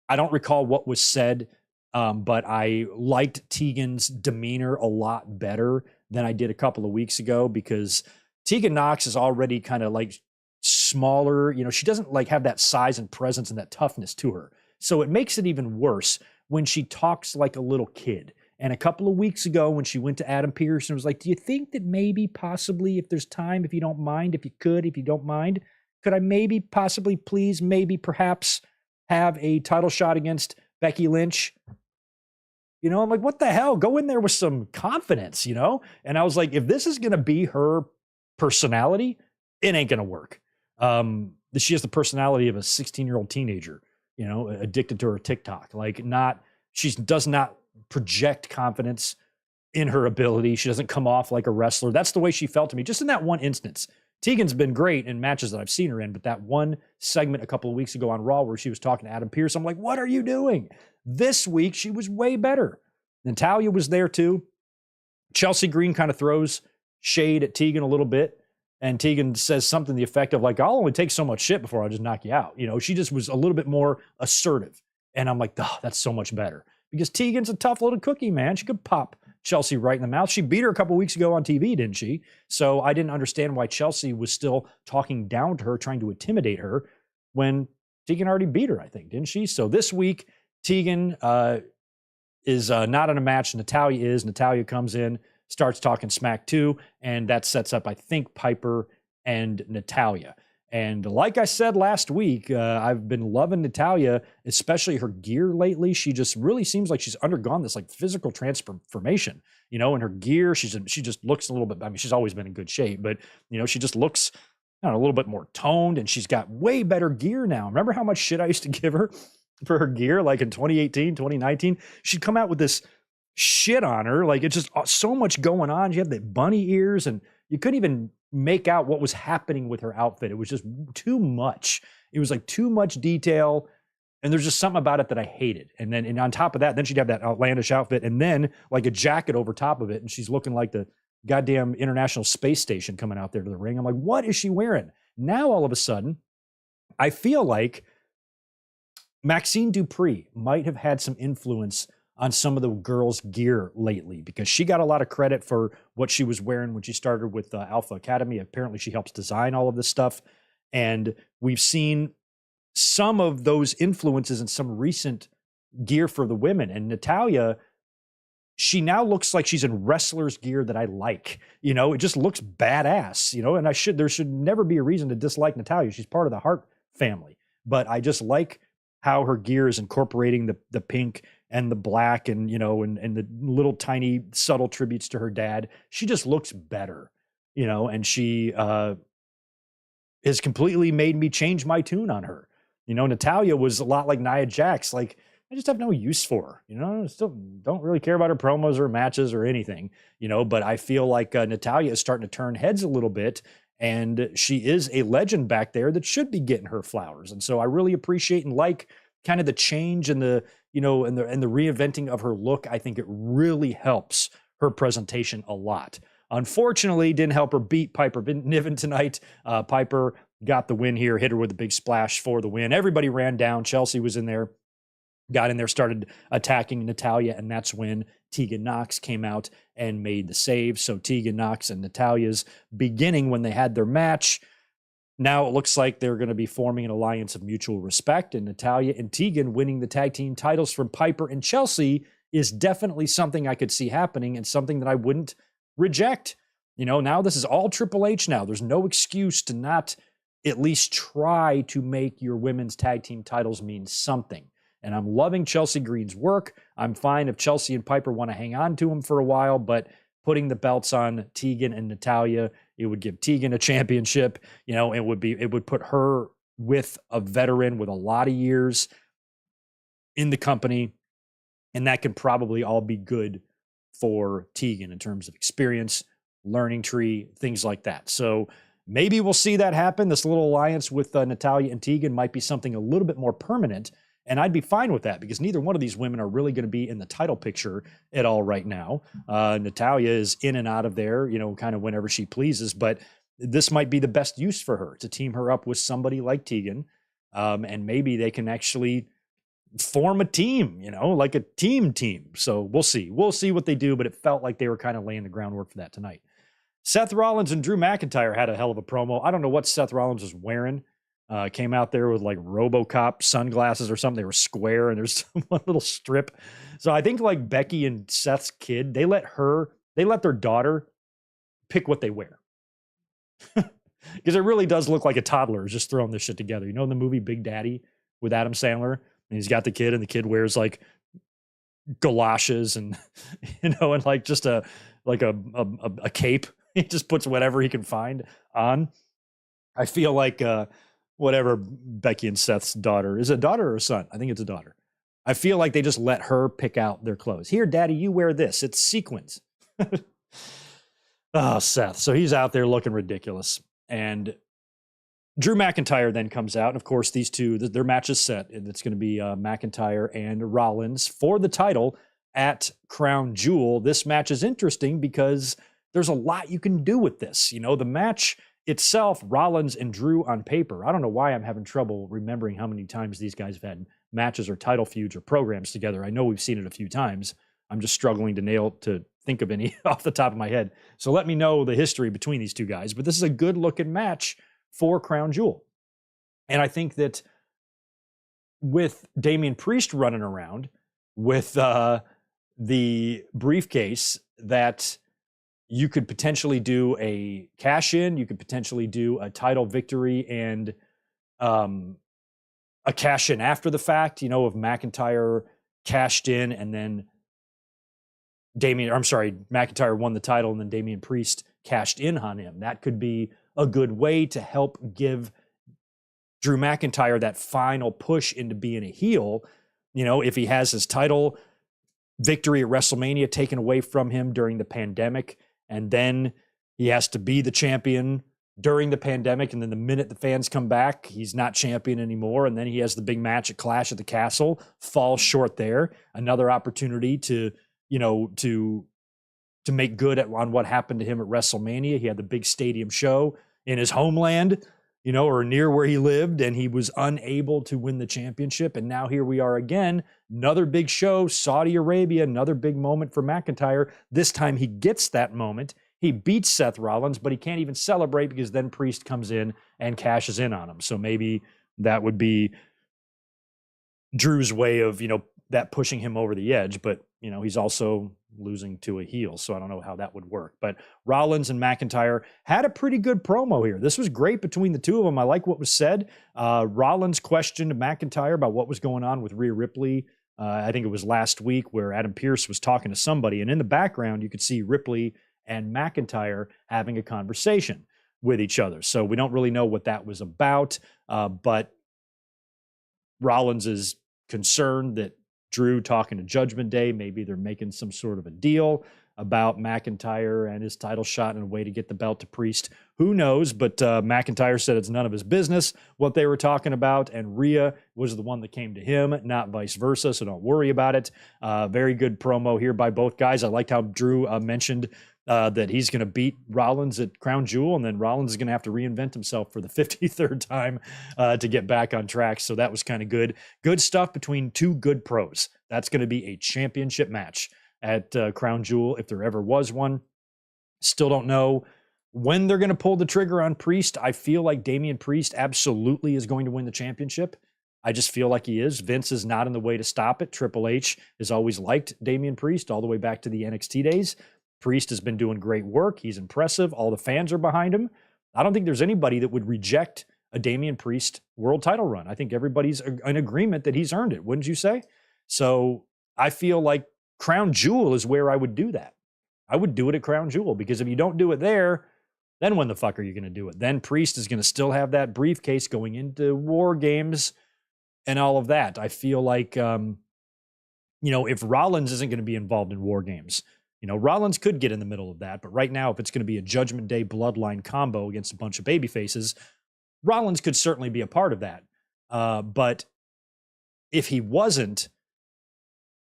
I don't recall what was said, but I liked Tegan's demeanor a lot better than I did a couple of weeks ago, because Tegan Knox is already kind of like smaller. She doesn't like have that size and presence and that toughness to her. So it makes it even worse when she talks like a little kid. And a couple of weeks ago when she went to Adam Pearce and was like, do you think that maybe possibly, if there's time, if you don't mind, if you don't mind, could I maybe possibly please maybe perhaps have a title shot against Becky Lynch? I'm like, what the hell? Go in there with some confidence, And I was like, if this is going to be her personality, it ain't going to work. She has the personality of a 16-year-old teenager, addicted to her TikTok. She does not project confidence in her ability. She doesn't come off like a wrestler. That's the way she felt to me, just in that one instance. Tegan's been great in matches that I've seen her in, but that one segment a couple of weeks ago on Raw where she was talking to Adam Pearce, I'm like, what are you doing? This week, she was way better. Natalya was there too. Chelsea Green kind of throws shade at Tegan a little bit, and Tegan says something to the effect of like, I'll only take so much shit before I just knock you out. She just was a little bit more assertive. And I'm like, oh, that's so much better. Because Tegan's a tough little cookie, man. She could pop Chelsea right in the mouth. She beat her a couple weeks ago on TV, didn't she? So I didn't understand why Chelsea was still talking down to her, trying to intimidate her when Tegan already beat her, I think, didn't she? So this week, Tegan is not in a match. Natalya is. Natalya comes in, starts talking smack too, and that sets up, I think, Piper and Natalya. And like I said last week, I've been loving Natalya, especially her gear lately. She just really seems like she's undergone this like physical transformation, in her gear. She just looks a little bit, she's always been in good shape, but she just looks a little bit more toned, and she's got way better gear now. Remember how much shit I used to give her for her gear? Like in 2018, 2019, she'd come out with this shit on her. Like it's just so much going on. She had the bunny ears, and you couldn't even make out what was happening with her outfit. It was just too much. It was like too much detail. And there's just something about it that I hated. And on top of that, then she'd have that outlandish outfit and then like a jacket over top of it. And she's looking like the goddamn International Space Station coming out there to the ring. I'm like, what is she wearing? Now, all of a sudden, I feel like Maxine Dupree might have had some influence on some of the girls' gear lately, because she got a lot of credit for what she was wearing when she started with Alpha Academy. Apparently she helps design all of this stuff. And we've seen some of those influences in some recent gear for the women. And Natalya, she now looks like she's in wrestler's gear that I like. It just looks badass, and there should never be a reason to dislike Natalya. She's part of the Hart family, but I just like how her gear is incorporating the pink and the black and, and the little tiny subtle tributes to her dad. She just looks better, and she has completely made me change my tune on her. Natalya was a lot like Nia Jax. Like, I just have no use for her. I still don't really care about her promos or matches or anything, but I feel like Natalya is starting to turn heads a little bit, and she is a legend back there that should be getting her flowers. And so I really appreciate and like kind of the change and the reinventing of her look. I think it really helps her presentation a lot. Unfortunately, didn't help her beat Piper Niven tonight. Piper got the win here, hit her with a big splash for the win. Everybody ran down. Chelsea was in there. Got in there, started attacking Natalya, and that's when Tegan Nox came out and made the save. So Tegan Nox and Natalya's beginning when they had their match. Now it looks like they're going to be forming an alliance of mutual respect, and Natalya and Tegan winning the tag team titles from Piper and Chelsea is definitely something I could see happening and something that I wouldn't reject. Now this is all Triple H now. There's no excuse to not at least try to make your women's tag team titles mean something. And I'm loving Chelsea Green's work. I'm fine if Chelsea and Piper want to hang on to him for a while, but putting the belts on Tegan and Natalya, it would give Tegan a championship. It would put her with a veteran with a lot of years in the company. And that could probably all be good for Tegan in terms of experience, learning tree, things like that. So maybe we'll see that happen. This little alliance with Natalya and Tegan might be something a little bit more permanent. And I'd be fine with that because neither one of these women are really going to be in the title picture at all right now. Natalya is in and out of there, kind of whenever she pleases. But this might be the best use for her to team her up with somebody like Tegan. And maybe they can actually form a team, like a team. So we'll see. We'll see what they do. But it felt like they were kind of laying the groundwork for that tonight. Seth Rollins and Drew McIntyre had a hell of a promo. I don't know what Seth Rollins was wearing. Came out there with like RoboCop sunglasses or something. They were square and there's one little strip. So I think like Becky and Seth's kid, they let their daughter pick what they wear. Because it really does look like a toddler is just throwing this shit together. In the movie Big Daddy with Adam Sandler, and he's got the kid and the kid wears like galoshes and, and like just a cape. He just puts whatever he can find on. I feel like, whatever Becky and Seth's daughter, is it a daughter or a son? I think it's a daughter. I feel like they just let her pick out their clothes. Here, Daddy, you wear this. It's sequins. Oh, Seth. So he's out there looking ridiculous. And Drew McIntyre then comes out. And of course, these two, their match is set. And it's going to be McIntyre and Rollins for the title at Crown Jewel. This match is interesting because there's a lot you can do with this. The match itself, Rollins and Drew on paper. I don't know why I'm having trouble remembering how many times these guys have had matches or title feuds or programs together. I know we've seen it a few times. I'm just struggling to think of any off the top of my head. So let me know the history between these two guys. But this is a good looking match for Crown Jewel. And I think that with Damian Priest running around with the briefcase, that you could potentially do a cash in, you could potentially do a title victory and a cash in after the fact, if McIntyre cashed in and then McIntyre won the title and then Damian Priest cashed in on him. That could be a good way to help give Drew McIntyre that final push into being a heel. If he has his title victory at WrestleMania taken away from him during the pandemic, and then he has to be the champion during the pandemic. And then the minute the fans come back, he's not champion anymore. And then he has the big match at Clash at the Castle, falls short there. Another opportunity to make good on what happened to him at WrestleMania. He had the big stadium show in his homeland. or near where he lived, and he was unable to win the championship. And now here we are again, another big show, Saudi Arabia, another big moment for McIntyre. This time he gets that moment. He beats Seth Rollins, but he can't even celebrate because then Priest comes in and cashes in on him. So maybe that would be Drew's way of, that pushing him over the edge. But, he's also losing to a heel. So I don't know how that would work. But Rollins and McIntyre had a pretty good promo here. This was great between the two of them. I like what was said. Rollins questioned McIntyre about what was going on with Rhea Ripley. I think it was last week where Adam Pearce was talking to somebody. And in the background, you could see Ripley and McIntyre having a conversation with each other. So we don't really know what that was about. But Rollins is concerned that Drew talking to Judgment Day, maybe they're making some sort of a deal about McIntyre and his title shot and a way to get the belt to Priest. Who knows? But McIntyre said it's none of his business what they were talking about, and Rhea was the one that came to him, not vice versa, so don't worry about it. Very good promo here by both guys. I liked how Drew mentioned that he's going to beat Rollins at Crown Jewel, and then Rollins is going to have to reinvent himself for the 53rd time to get back on track. So that was kind of good. Good stuff between two good pros. That's going to be a championship match at Crown Jewel, if there ever was one. Still don't know when they're going to pull the trigger on Priest. I feel like Damian Priest absolutely is going to win the championship. I just feel like he is. Vince is not in the way to stop it. Triple H has always liked Damian Priest all the way back to the NXT days. Priest has been doing great work. He's impressive. All the fans are behind him. I don't think there's anybody that would reject a Damian Priest world title run. I think everybody's in agreement that he's earned it, wouldn't you say? So I feel like Crown Jewel is where I would do that. I would do it at Crown Jewel, because if you don't do it there, then when the fuck are you going to do it? Then Priest is going to still have that briefcase going into War Games and all of that. I feel like, if Rollins isn't going to be involved in War Games, Rollins could get in the middle of that. But right now, if it's going to be a Judgment Day bloodline combo against a bunch of baby faces, Rollins could certainly be a part of that. But if he wasn't,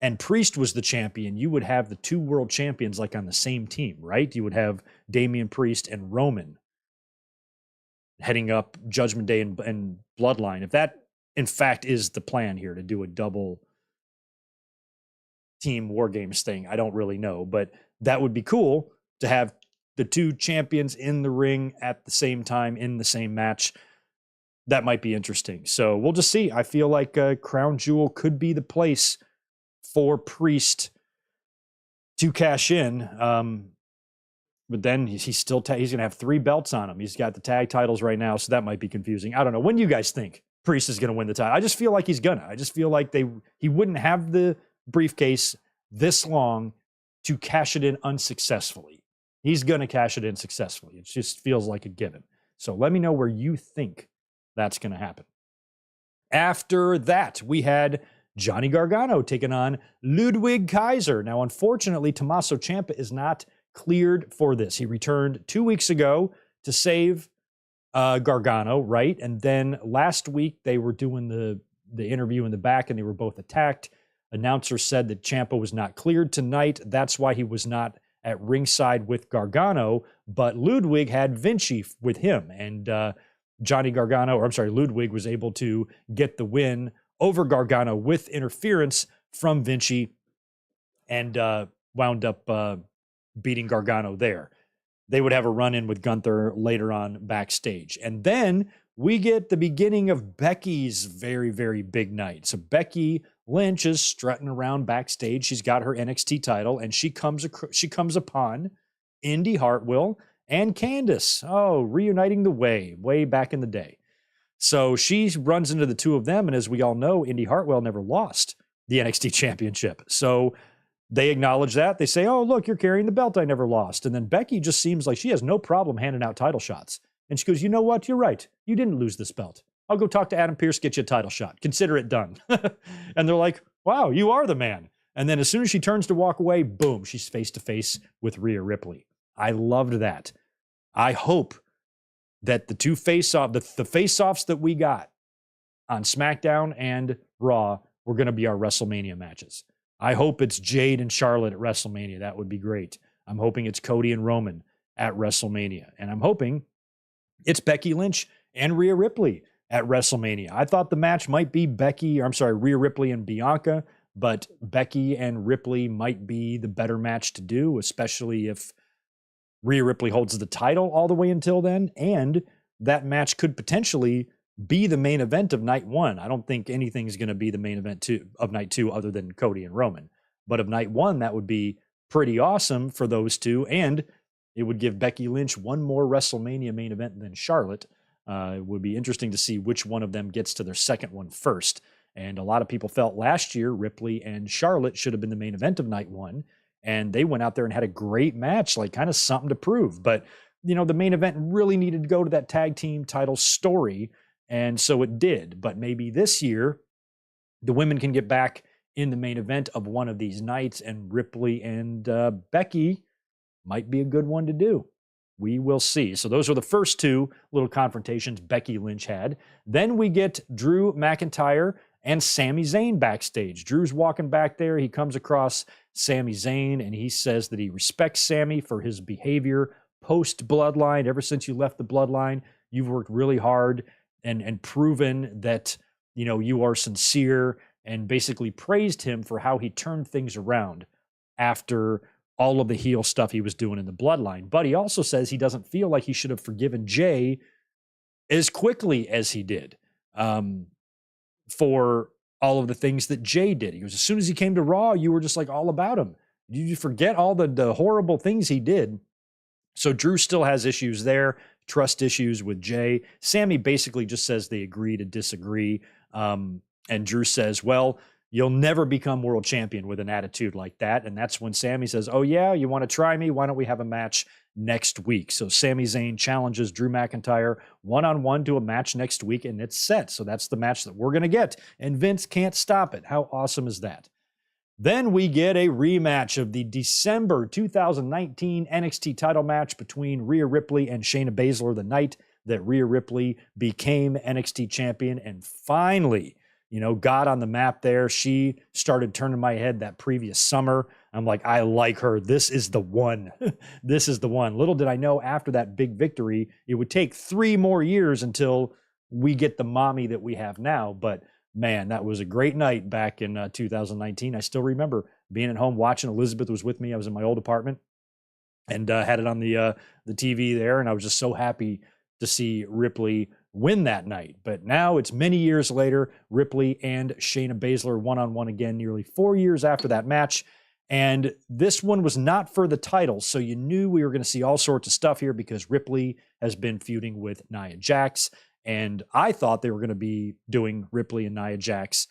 and Priest was the champion, you would have the two world champions like on the same team, right? You would have Damian Priest and Roman heading up Judgment Day and Bloodline. If that, in fact, is the plan here, to do a double team War Games thing, I don't really know. But that would be cool to have the two champions in the ring at the same time in the same match. That might be interesting. So we'll just see. I feel like Crown Jewel could be the place for Priest to cash in. But then he's going to have 3 belts on him. He's got the tag titles right now, so that might be confusing. I don't know. When do you guys think Priest is going to win the title? I just feel like he's gonna. I just feel like he wouldn't have the briefcase this long to cash it in unsuccessfully. He's going to cash it in successfully. It just feels like a given. So let me know where you think that's going to happen. After that, we had Johnny Gargano taking on Ludwig Kaiser. Now, unfortunately, Tommaso Ciampa is not cleared for this. He returned 2 weeks ago to save Gargano, right? And then last week, they were doing the interview in the back, and they were both attacked. Announcer said that Ciampa was not cleared tonight. That's why he was not at ringside with Gargano, but Ludwig had Vinci with him, and Ludwig was able to get the win over Gargano with interference from Vinci, and wound up beating Gargano there. They would have a run-in with Gunther later on backstage. And then we get the beginning of Becky's very, very big night. So Becky Lynch is strutting around backstage. She's got her NXT title, and she comes upon Indy Hartwell and Candice. Oh, reuniting the way back in the day. So she runs into the two of them, and as we all know, Indy Hartwell never lost the NXT championship. So they acknowledge that. They say, oh, look, you're carrying the belt I never lost. And then Becky just seems like she has no problem handing out title shots. And she goes, you know what? You're right. You didn't lose this belt. I'll go talk to Adam Pearce, get you a title shot. Consider it done. And they're like, wow, you are the man. And then as soon as she turns to walk away, boom, she's face to face with Rhea Ripley. I loved that. I hope that the two the face-offs that we got on SmackDown and Raw were going to be our WrestleMania matches. I hope it's Jade and Charlotte at WrestleMania. That would be great. I'm hoping it's Cody and Roman at WrestleMania. And I'm hoping it's Becky Lynch and Rhea Ripley at WrestleMania. I thought the match might be Rhea Ripley and Bianca, but Becky and Ripley might be the better match to do, especially if Rhea Ripley holds the title all the way until then. And that match could potentially be the main event of night one. I don't think anything's going to be the main event of night two other than Cody and Roman. But of night one, that would be pretty awesome for those two. And it would give Becky Lynch one more WrestleMania main event than Charlotte. It would be interesting to see which one of them gets to their second one first. And a lot of people felt last year Ripley and Charlotte should have been the main event of night one. And they went out there and had a great match, like kind of something to prove. But, the main event really needed to go to that tag team title story. And so it did. But maybe this year, the women can get back in the main event of one of these nights, and Ripley and Becky might be a good one to do. We will see. So those are the first two little confrontations Becky Lynch had. Then we get Drew McIntyre and Sami Zayn backstage. Drew's walking back there. He comes across Sami Zayn, and he says that he respects Sami for his behavior post-Bloodline. Ever since you left the Bloodline, you've worked really hard and proven that, you are sincere, and basically praised him for how he turned things around after all of the heel stuff he was doing in the Bloodline. But he also says he doesn't feel like he should have forgiven Jay as quickly as he did for all of the things that Jay did. He goes, as soon as he came to Raw, you were just like all about him. You forget all the horrible things he did. So Drew still has issues there, trust issues with Jay. Sami basically just says they agree to disagree. And Drew says, well, you'll never become world champion with an attitude like that. And that's when Sami says, oh yeah, you want to try me? Why don't we have a match next week? So Sami Zayn challenges Drew McIntyre one-on-one to a match next week, and it's set. So that's the match that we're going to get. And Vince can't stop it. How awesome is that? Then we get a rematch of the December 2019 NXT title match between Rhea Ripley and Shayna Baszler, the night that Rhea Ripley became NXT champion and finally, got on the map there. She started turning my head that previous summer. I'm like, I like her. This is the one. This is the one. Little did I know after that big victory, it would take 3 more years until we get the mommy that we have now. But man, that was a great night back in 2019. I still remember being at home watching. Elizabeth was with me. I was in my old apartment and had it on the TV there. And I was just so happy to see Ripley win that night. But now it's many years later, Ripley and Shayna Baszler one-on-one again, nearly 4 years after that match. And this one was not for the title. So you knew we were going to see all sorts of stuff here because Ripley has been feuding with Nia Jax. And I thought they were going to be doing Ripley and Nia Jax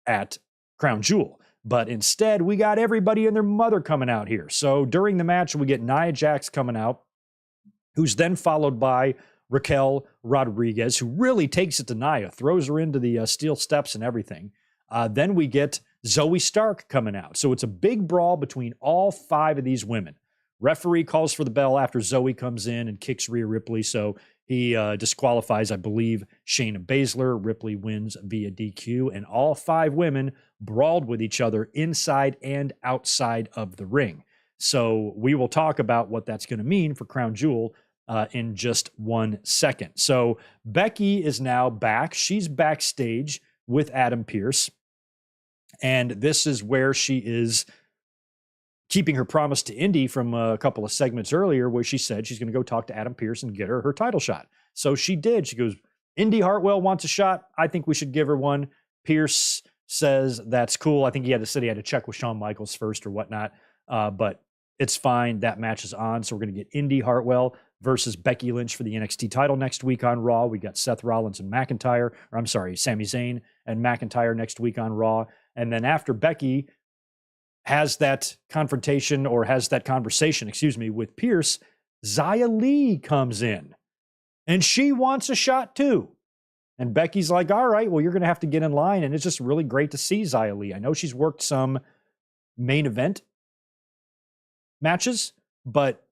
at Crown Jewel. But instead, we got everybody and their mother coming out here. So during the match, we get Nia Jax coming out, who's then followed by Raquel Rodriguez, who really takes it to Nia, throws her into the steel steps and everything. Then we get Zoe Stark coming out. So it's a big brawl between all 5 of these women. Referee calls for the bell after Zoe comes in and kicks Rhea Ripley. So he disqualifies, I believe, Shayna Baszler. Ripley wins via DQ, and all 5 women brawled with each other inside and outside of the ring. So we will talk about what that's going to mean for Crown Jewel in just 1 second. So Becky is now back. She's backstage with Adam Pearce. And this is where she is keeping her promise to Indy from a couple of segments earlier, where she said she's going to go talk to Adam Pearce and get her title shot. So she did. She goes, Indy Hartwell wants a shot. I think we should give her one. Pearce says that's cool. I think he had to check with Shawn Michaels first or whatnot. But it's fine. That match is on. So we're going to get Indy Hartwell versus Becky Lynch for the NXT title next week on Raw. We got Seth Rollins and Sami Zayn and McIntyre next week on Raw. And then after Becky has that conversation with Pearce, Xia Li comes in and she wants a shot too. And Becky's like, all right, well, you're going to have to get in line. And it's just really great to see Xia Li. I know she's worked some main event matches, but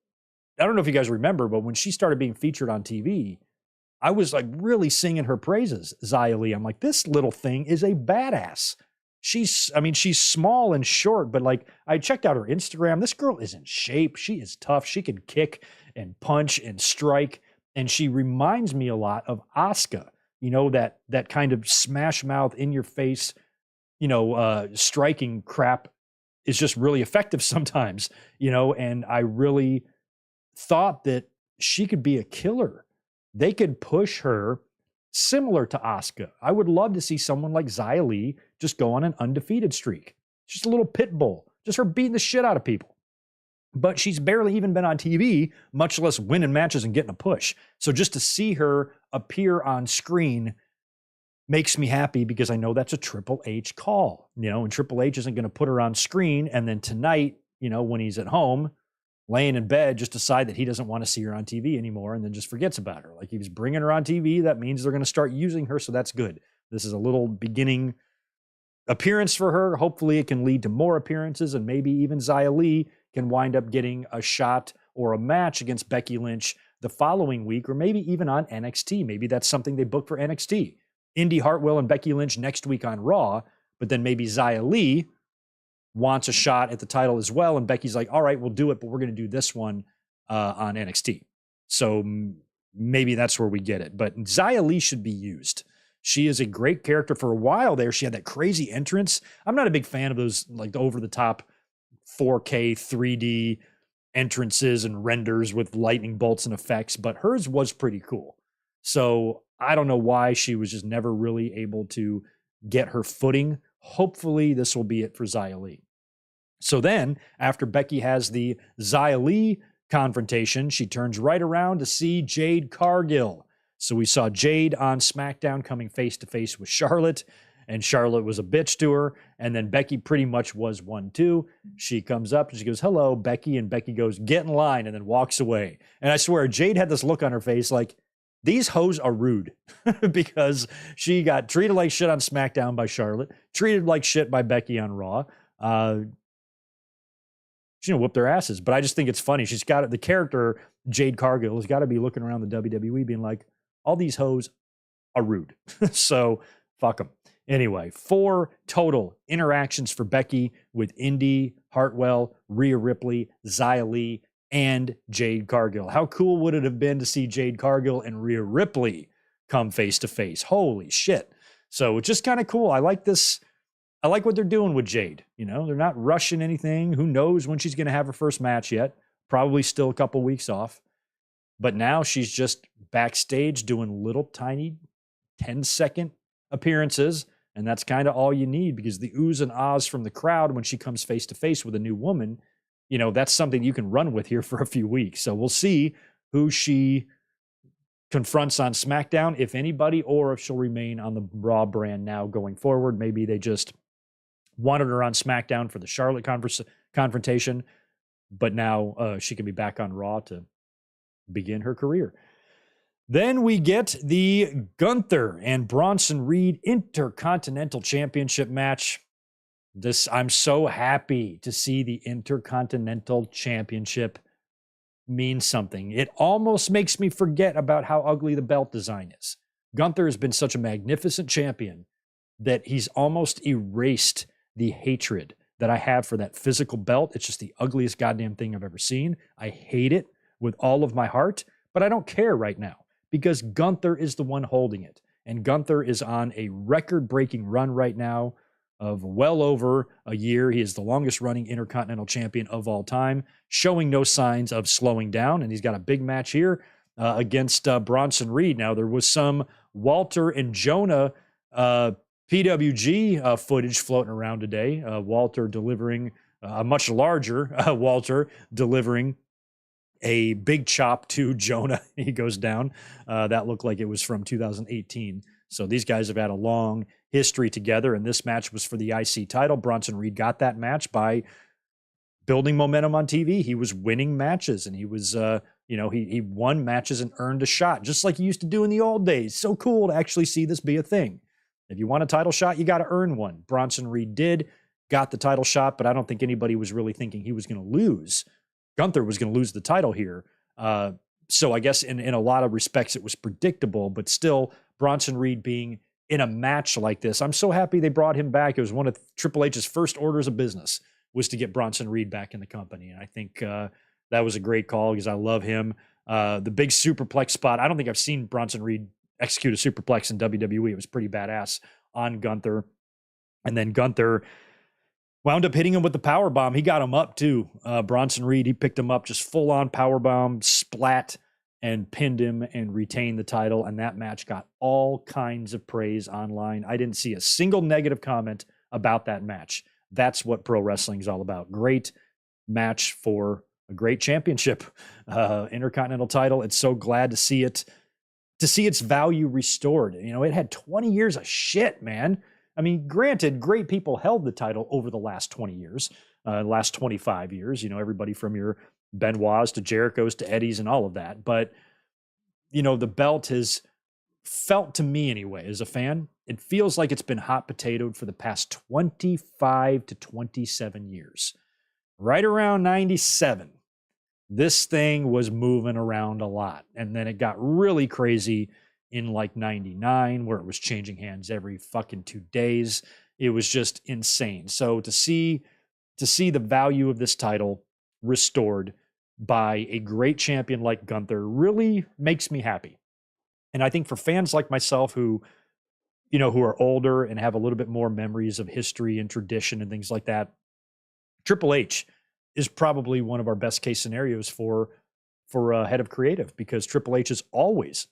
I don't know if you guys remember, but when she started being featured on TV, I was like really singing her praises, Xia Li. I'm like, this little thing is a badass. She's small and short, but like I checked out her Instagram. This girl is in shape. She is tough. She can kick and punch and strike. And she reminds me a lot of Asuka, that kind of smash mouth in your face, striking crap is just really effective sometimes, and I really thought that she could be a killer. They could push her similar to Asuka. I would love to see someone like Xia Li just go on an undefeated streak. Just a little pit bull, just her beating the shit out of people. But she's barely even been on TV, much less winning matches and getting a push. So just to see her appear on screen makes me happy because I know that's a Triple H call, and Triple H isn't going to put her on screen and then tonight, when he's at home, laying in bed, just decide that he doesn't want to see her on TV anymore and then just forgets about her. Like, he was bringing her on TV. That means they're going to start using her. So that's good. This is a little beginning appearance for her. Hopefully it can lead to more appearances, and maybe even Xia Li can wind up getting a shot or a match against Becky Lynch the following week, or maybe even on NXT. Maybe that's something they book for NXT. Indy Hartwell and Becky Lynch next week on Raw, but then maybe Xia Li wants a shot at the title as well, and Becky's like, all right, we'll do it, but we're going to do this one on NXT. So maybe that's where we get it. But Xia Li should be used. She is a great character. For a while there, she had that crazy entrance. I'm not a big fan of those like over-the-top 4K 3D entrances and renders with lightning bolts and effects, but hers was pretty cool. So I don't know why she was just never really able to get her footing. Hopefully this will be it for Xia Li. So then after Becky has the Xia Li confrontation, she turns right around to see Jade Cargill. So we saw Jade on SmackDown coming face to face with Charlotte, and Charlotte was a bitch to her. And then Becky pretty much was one too. She comes up and she goes, hello, Becky. And Becky goes, get in line, and then walks away. And I swear, Jade had this look on her face like, these hoes are rude because she got treated like shit on SmackDown by Charlotte, treated like shit by Becky on Raw. She's going to whoop their asses. But I just think it's funny. She's got the character, Jade Cargill, has got to be looking around the WWE being like, all these hoes are rude. So fuck them. Anyway, 4 total interactions for Becky with Indy Hartwell, Rhea Ripley, Xia Li, and Jade Cargill. How cool would it have been to see Jade Cargill and Rhea Ripley come face to face? Holy shit. So it's just kind of cool. I like this. I like what they're doing with Jade. They're not rushing anything. Who knows when she's going to have her first match yet? Probably still a couple weeks off. But now she's just backstage doing little tiny 10-second appearances. And that's kind of all you need, because the oohs and ahs from the crowd when she comes face to face with a new woman, that's something you can run with here for a few weeks. So we'll see who she confronts on SmackDown, if anybody, or if she'll remain on the Raw brand now going forward. Maybe they just wanted her on SmackDown for the Charlotte confrontation, but now she can be back on Raw to begin her career. Then we get the Gunther and Bronson Reed Intercontinental Championship match. I'm so happy to see the Intercontinental Championship mean something. It almost makes me forget about how ugly the belt design is. Gunther has been such a magnificent champion that he's almost erased the hatred that I have for that physical belt. It's just the ugliest goddamn thing I've ever seen. I hate it with all of my heart, but I don't care right now, because Gunther is the one holding it. And Gunther is on a record-breaking run right now of well over a year. He is the longest-running Intercontinental Champion of all time, showing no signs of slowing down. And he's got a big match here against Bronson Reed. Now, there was some Walter and Jonah PWG footage floating around today. Walter delivering a much larger Walter delivering a big chop to Jonah. He goes down. That looked like it was from 2018. So these guys have had a long history together, and this match was for the IC title. Bronson Reed got that match by building momentum on TV. He was winning matches, and he was, he won matches and earned a shot, just like he used to do in the old days. So cool to actually see this be a thing. If you want a title shot, you got to earn one. Bronson Reed got the title shot, but I don't think anybody was really thinking he was going to lose. Gunther was going to lose the title here. So I guess in a lot of respects, it was predictable, but still, Bronson Reed being in a match like this, I'm so happy they brought him back. It was one of Triple H's first orders of business, was to get Bronson Reed back in the company. And I think that was a great call, because I love him. The big superplex spot. I don't think I've seen Bronson Reed execute a superplex in WWE. It was pretty badass on Gunther. And then Gunther wound up hitting him with the power bomb. He got him up too. Bronson Reed, he picked him up, just full on power bomb, splat, and pinned him and retained the title. And that match got all kinds of praise online. I didn't see a single negative comment about that match. That's what pro wrestling is all about. Great match for a great championship, Intercontinental title. It's so glad to see its value restored. You know, it had 20 years of shit, man. I mean, granted, great people held the title over the last 20 years, last 25 years, you know, everybody from your Benoit's to Jericho's to Eddie's and all of that. But, you know, the belt has felt, to me anyway, as a fan, it feels like it's been hot potatoed for the past 25 to 27 years. Right around 97, this thing was moving around a lot. And then it got really crazy in like 99, where it was changing hands every fucking 2 days. It was just insane. So to see the value of this title restored by a great champion like Gunther really makes me happy. And I think for fans like myself who are older and have a little bit more memories of history and tradition and things like that, Triple H is probably one of our best case scenarios for head of creative, because Triple H has always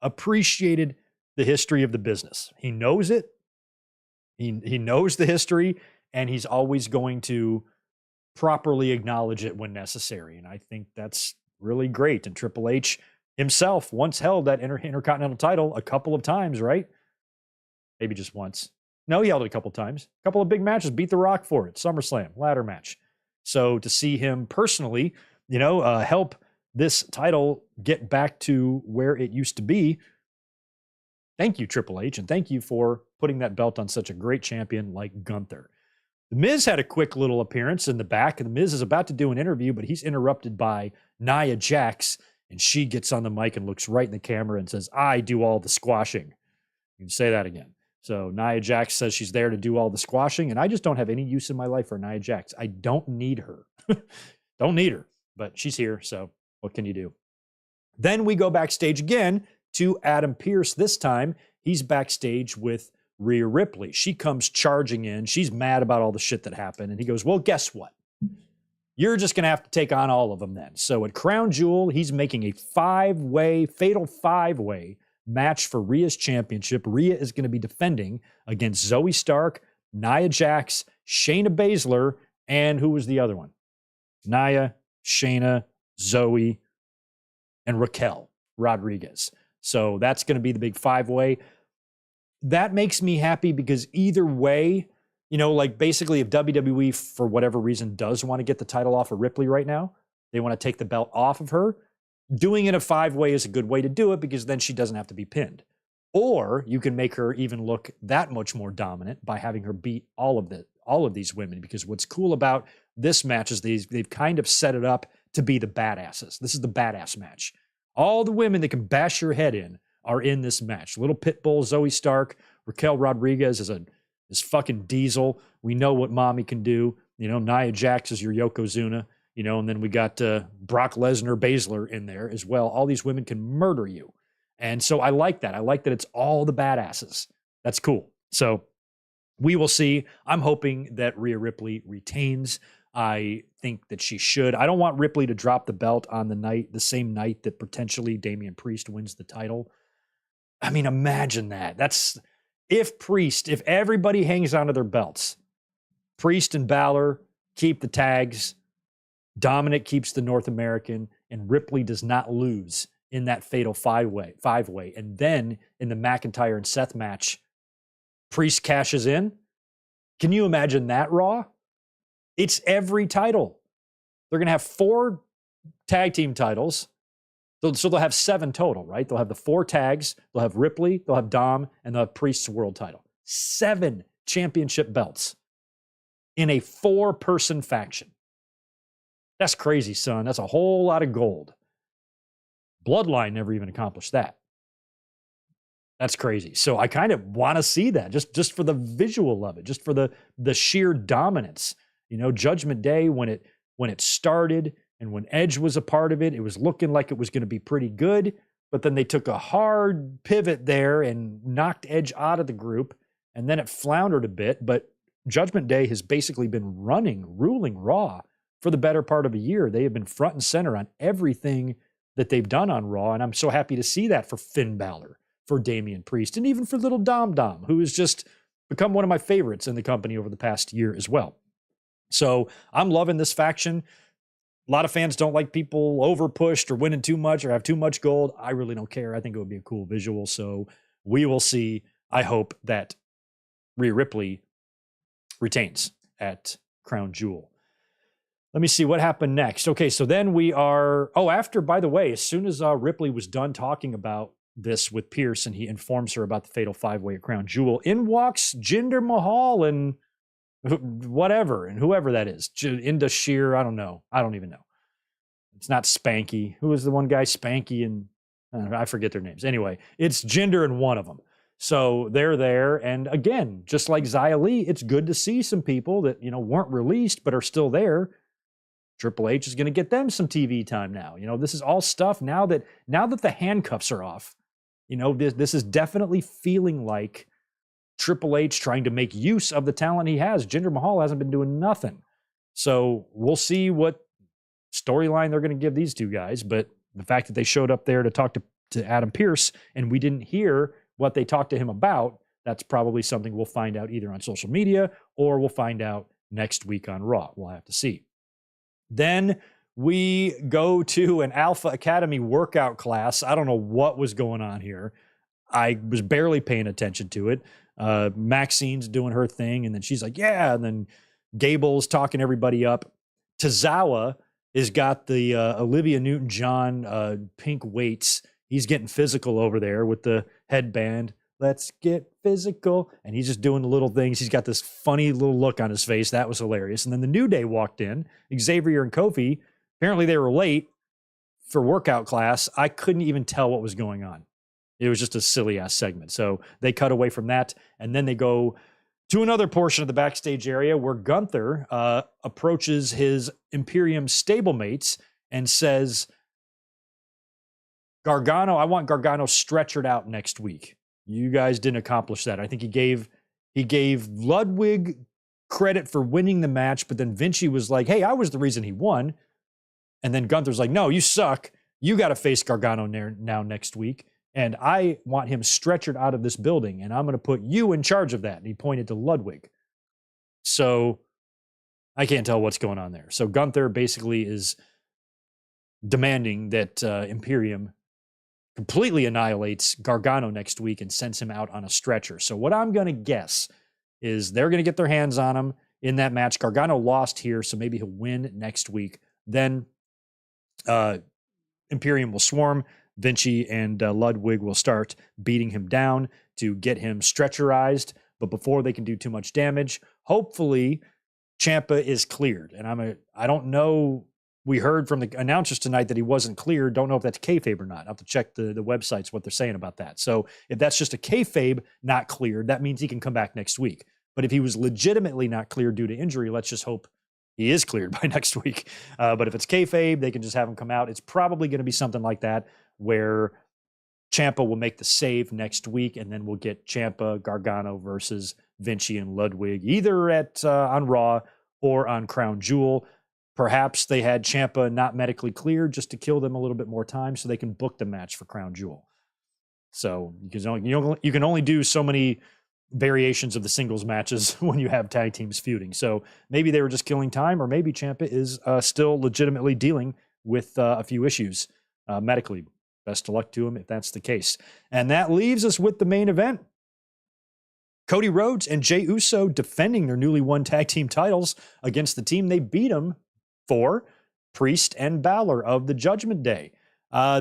appreciated the history of the business. He knows it. He knows the history, and he's always going to properly acknowledge it when necessary. And I think that's really great. And Triple H himself once held that Intercontinental title a couple of times, right? Maybe just once. No, he held it a couple of times. A couple of big matches, beat The Rock for it. SummerSlam, ladder match. So to see him personally, help this title get back to where it used to be, thank you, Triple H, and thank you for putting that belt on such a great champion like Gunther. The Miz had a quick little appearance in the back, and The Miz is about to do an interview, but he's interrupted by Nia Jax, and she gets on the mic and looks right in the camera and says, "I do all the squashing." You can say that again. So Nia Jax says she's there to do all the squashing, and I just don't have any use in my life for Nia Jax. I don't need her. Don't need her, but she's here, so what can you do? Then we go backstage again to Adam Pearce. This time, he's backstage with Rhea Ripley. She comes charging in. She's mad about all the shit that happened, and he goes, "Well, guess what? You're just going to have to take on all of them then." So at Crown Jewel, he's making a fatal five-way match for Rhea's championship. Rhea is going to be defending against Zoe Stark, Nia Jax, Shayna Baszler, and who was the other one? Nia, Shayna, Zoe, and Raquel Rodriguez. So that's going to be the big five-way. That makes me happy because either way, basically if WWE, for whatever reason, does want to get the title off of Ripley right now, they want to take the belt off of her, doing it a five-way is a good way to do it because then she doesn't have to be pinned. Or you can make her even look that much more dominant by having her beat all of these women, because what's cool about this match is they've kind of set it up to be the badasses. This is the badass match. All the women that can bash your head in are in this match. Little Pitbull, Zoe Stark, Raquel Rodriguez is fucking Diesel. We know what mommy can do. Nia Jax is your Yokozuna. And then we got Brock Lesnar, Baszler in there as well. All these women can murder you. And so I like that. I like that it's all the badasses. That's cool. So we will see. I'm hoping that Rhea Ripley retains. I think that she should. I don't want Ripley to drop the belt on the same night that potentially Damian Priest wins the title. I mean, imagine that. If everybody hangs onto their belts, Priest and Balor keep the tags, Dominic keeps the North American, and Ripley does not lose in that fatal five-way. And then in the McIntyre and Seth match, Priest cashes in. Can you imagine that, Raw? It's every title. They're going to have 4 tag team titles. So they'll have 7 total, right? They'll have the 4 tags. They'll have Ripley, they'll have Dom, and they'll have Priest's world title. 7 championship belts in a 4-person faction. That's crazy, son. That's a whole lot of gold. Bloodline never even accomplished that. That's crazy. So I kind of want to see that just for the visual of it, just for the sheer dominance. Judgment Day, when it started, And when Edge was a part of it, it was looking like it was going to be pretty good. But then they took a hard pivot there and knocked Edge out of the group. And then it floundered a bit. But Judgment Day has basically been ruling Raw for the better part of a year. They have been front and center on everything that they've done on Raw. And I'm so happy to see that for Finn Balor, for Damian Priest, and even for little Dom Dom, who has just become one of my favorites in the company over the past year as well. So I'm loving this faction. A lot of fans don't like people over pushed or winning too much or have too much gold. I really don't care. I think it would be a cool visual. So we will see. I hope that Rhea Ripley retains at Crown Jewel. Let me see what happened next. Okay, so then we are, after, by the way, as soon as Ripley was done talking about this with Pierce and he informs her about the Fatal 5-Way at Crown Jewel, in walks Jinder Mahal and whatever, and whoever that is. Inda Sheer, I don't know. I don't even know. It's not Spanky. Who was the one guy? Spanky and I forget their names. Anyway, it's Jinder and one of them. So they're there. And again, just like Xia Li, it's good to see some people that, weren't released but are still there. Triple H is going to get them some TV time now. This is all stuff now that the handcuffs are off. This is definitely feeling like Triple H trying to make use of the talent he has. Jinder Mahal hasn't been doing nothing. So we'll see what storyline they're going to give these two guys. But the fact that they showed up there to talk to Adam Pearce and we didn't hear what they talked to him about, that's probably something we'll find out either on social media or we'll find out next week on Raw. We'll have to see. Then we go to an Alpha Academy workout class. I don't know what was going on here. I was barely paying attention to it. Maxine's doing her thing, and then she's like, yeah, and then Gable's talking everybody up. Tozawa has got the Olivia Newton-John pink weights. He's getting physical over there with the headband. Let's get physical. And he's just doing the little things. He's got this funny little look on his face. That was hilarious. And then the New Day walked in. Xavier and Kofi, apparently they were late for workout class. I couldn't even tell what was going on. It was just a silly-ass segment. So they cut away from that. And then they go to another portion of the backstage area where Gunther approaches his Imperium stablemates and says, Gargano, I want Gargano stretchered out next week. You guys didn't accomplish that. I think he gave Ludwig credit for winning the match, but then Vinci was like, hey, I was the reason he won. And then Gunther's like, no, you suck. You got to face Gargano now next week. And I want him stretchered out of this building, and I'm going to put you in charge of that. And he pointed to Ludwig. So I can't tell what's going on there. So Gunther basically is demanding that Imperium completely annihilates Gargano next week and sends him out on a stretcher. So what I'm going to guess is they're going to get their hands on him in that match. Gargano lost here, so maybe he'll win next week. Then Imperium will swarm. Vinci and Ludwig will start beating him down to get him stretcherized. But before they can do too much damage, hopefully Ciampa is cleared. And I don't know. We heard from the announcers tonight that he wasn't cleared. Don't know if that's kayfabe or not. I'll have to check the websites, what they're saying about that. So if that's just a kayfabe not cleared, that means he can come back next week. But if he was legitimately not cleared due to injury, let's just hope he is cleared by next week. But if it's kayfabe, they can just have him come out. It's probably going to be something like that, where Ciampa will make the save next week, and then we'll get Ciampa, Gargano versus Vinci and Ludwig, either at on Raw or on Crown Jewel. Perhaps they had Ciampa not medically cleared just to kill them a little bit more time so they can book the match for Crown Jewel. So you can only do so many variations of the singles matches when you have tag teams feuding. So maybe they were just killing time, or maybe Ciampa is still legitimately dealing with a few issues medically. Best of luck to him if that's the case. And that leaves us with the main event. Cody Rhodes and Jey Uso defending their newly won tag team titles against the team they beat them for, Priest and Balor of the Judgment Day.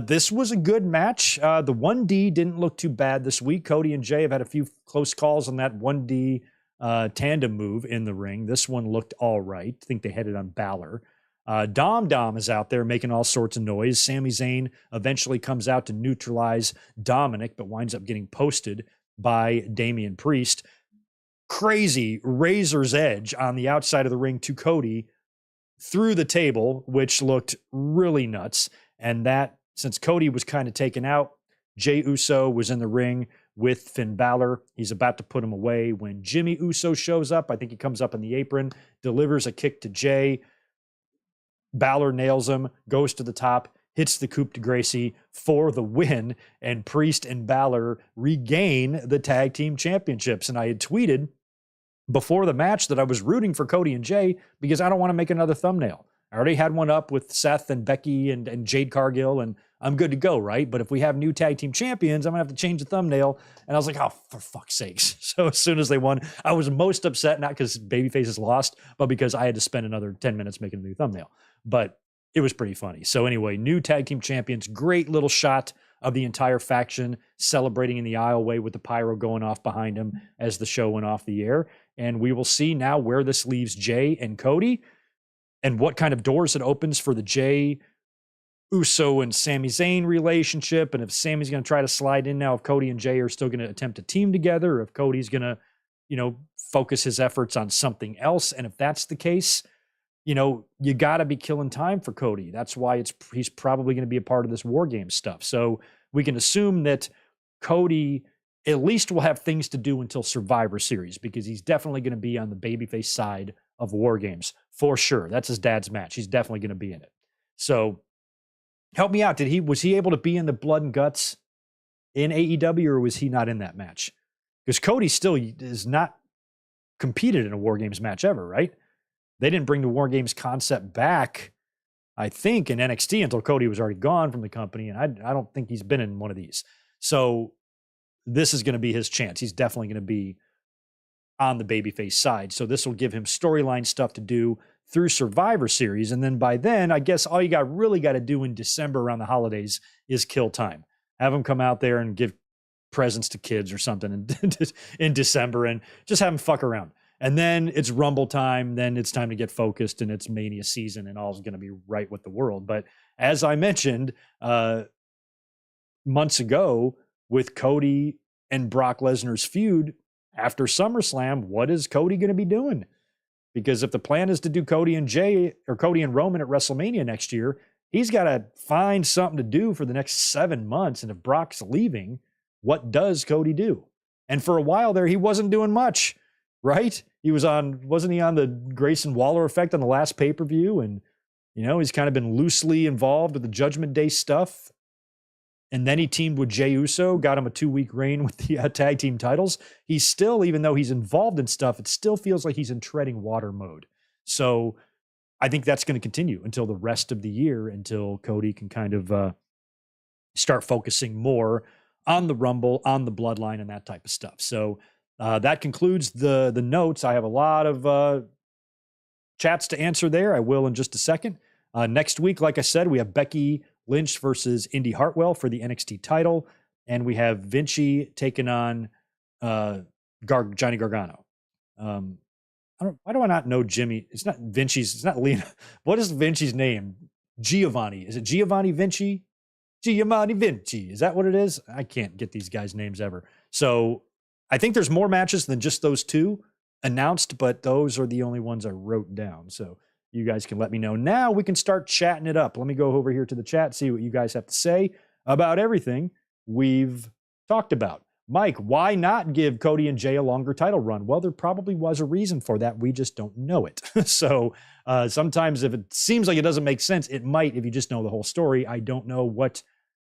This was a good match. The 1D didn't look too bad this week. Cody and Jey have had a few close calls on that 1D tandem move in the ring. This one looked all right. I think they headed on Balor. Dom is out there making all sorts of noise. Sami Zayn eventually comes out to neutralize Dominic, but winds up getting posted by Damian Priest. Crazy razor's edge on the outside of the ring to Cody through the table, which looked really nuts. And that, since Cody was kind of taken out, Jey Uso was in the ring with Finn Balor. He's about to put him away when Jimmy Uso shows up. I think he comes up in the apron, delivers a kick to Jey. Balor nails him, goes to the top, hits the coup de Gracie for the win, and Priest and Balor regain the tag team championships. And I had tweeted before the match that I was rooting for Cody and Jey because I don't want to make another thumbnail. I already had one up with Seth and Becky and Jade Cargill, and I'm good to go, right? But if we have new tag team champions, I'm going to have to change the thumbnail. And I was like, oh, for fuck's sakes. So as soon as they won, I was most upset, not because Babyface lost, but because I had to spend another 10 minutes making a new thumbnail. But it was pretty funny. So anyway, new tag team champions, great little shot of the entire faction celebrating in the aisleway with the pyro going off behind him as the show went off the air. And we will see now where this leaves Jey and Cody and what kind of doors it opens for the Jey Uso and Sami Zayn relationship. And if Sami's going to try to slide in now, if Cody and Jey are still going to attempt a team together, or if Cody's going to, focus his efforts on something else. And if that's the case, you got to be killing time for Cody. That's why he's probably going to be a part of this War Games stuff. So we can assume that Cody at least will have things to do until Survivor Series, because he's definitely going to be on the babyface side of War Games for sure. That's his dad's match. He's definitely going to be in it. So help me out. Was he able to be in the Blood and Guts in AEW, or was he not in that match? Because Cody still is not competed in a War Games match ever, right? They didn't bring the War Games concept back, I think, in NXT until Cody was already gone from the company. And I don't think he's been in one of these. So this is going to be his chance. He's definitely going to be on the babyface side. So this will give him storyline stuff to do through Survivor Series. And then by then, I guess all you really got to do in December around the holidays is kill time. Have him come out there and give presents to kids or something in December, and just have him fuck around. And then it's Rumble time. Then it's time to get focused, and it's Mania season, and all's going to be right with the world. But as I mentioned months ago with Cody and Brock Lesnar's feud after SummerSlam, what is Cody going to be doing? Because if the plan is to do Cody and Jey or Cody and Roman at WrestleMania next year, he's got to find something to do for the next 7 months. And if Brock's leaving, what does Cody do? And for a while there, he wasn't doing much, right? Wasn't he on the Grayson Waller effect on the last pay-per-view? And, he's kind of been loosely involved with the Judgment Day stuff. And then he teamed with Jey Uso, got him a 2-week reign with the tag team titles. He's still, even though he's involved in stuff, it still feels like he's in treading water mode. So I think that's going to continue until the rest of the year, until Cody can kind of start focusing more on the Rumble, on the Bloodline, and that type of stuff. So that concludes the notes. I have a lot of chats to answer there. I will in just a second. Next week, like I said, we have Becky Lynch versus Indy Hartwell for the NXT title, and we have Vinci taking on Johnny Gargano. Why do I not know Jimmy? It's not Vinci's. It's not Lena. What is Vinci's name? Giovanni. Is it Giovanni Vinci? Giovanni Vinci. Is that what it is? I can't get these guys' names ever. So I think there's more matches than just those two announced, but those are the only ones I wrote down. So you guys can let me know. Now we can start chatting it up. Let me go over here to the chat, see what you guys have to say about everything we've talked about. Mike, why not give Cody and Jey a longer title run? Well, there probably was a reason for that. We just don't know it. So sometimes if it seems like it doesn't make sense, it might if you just know the whole story. I don't know what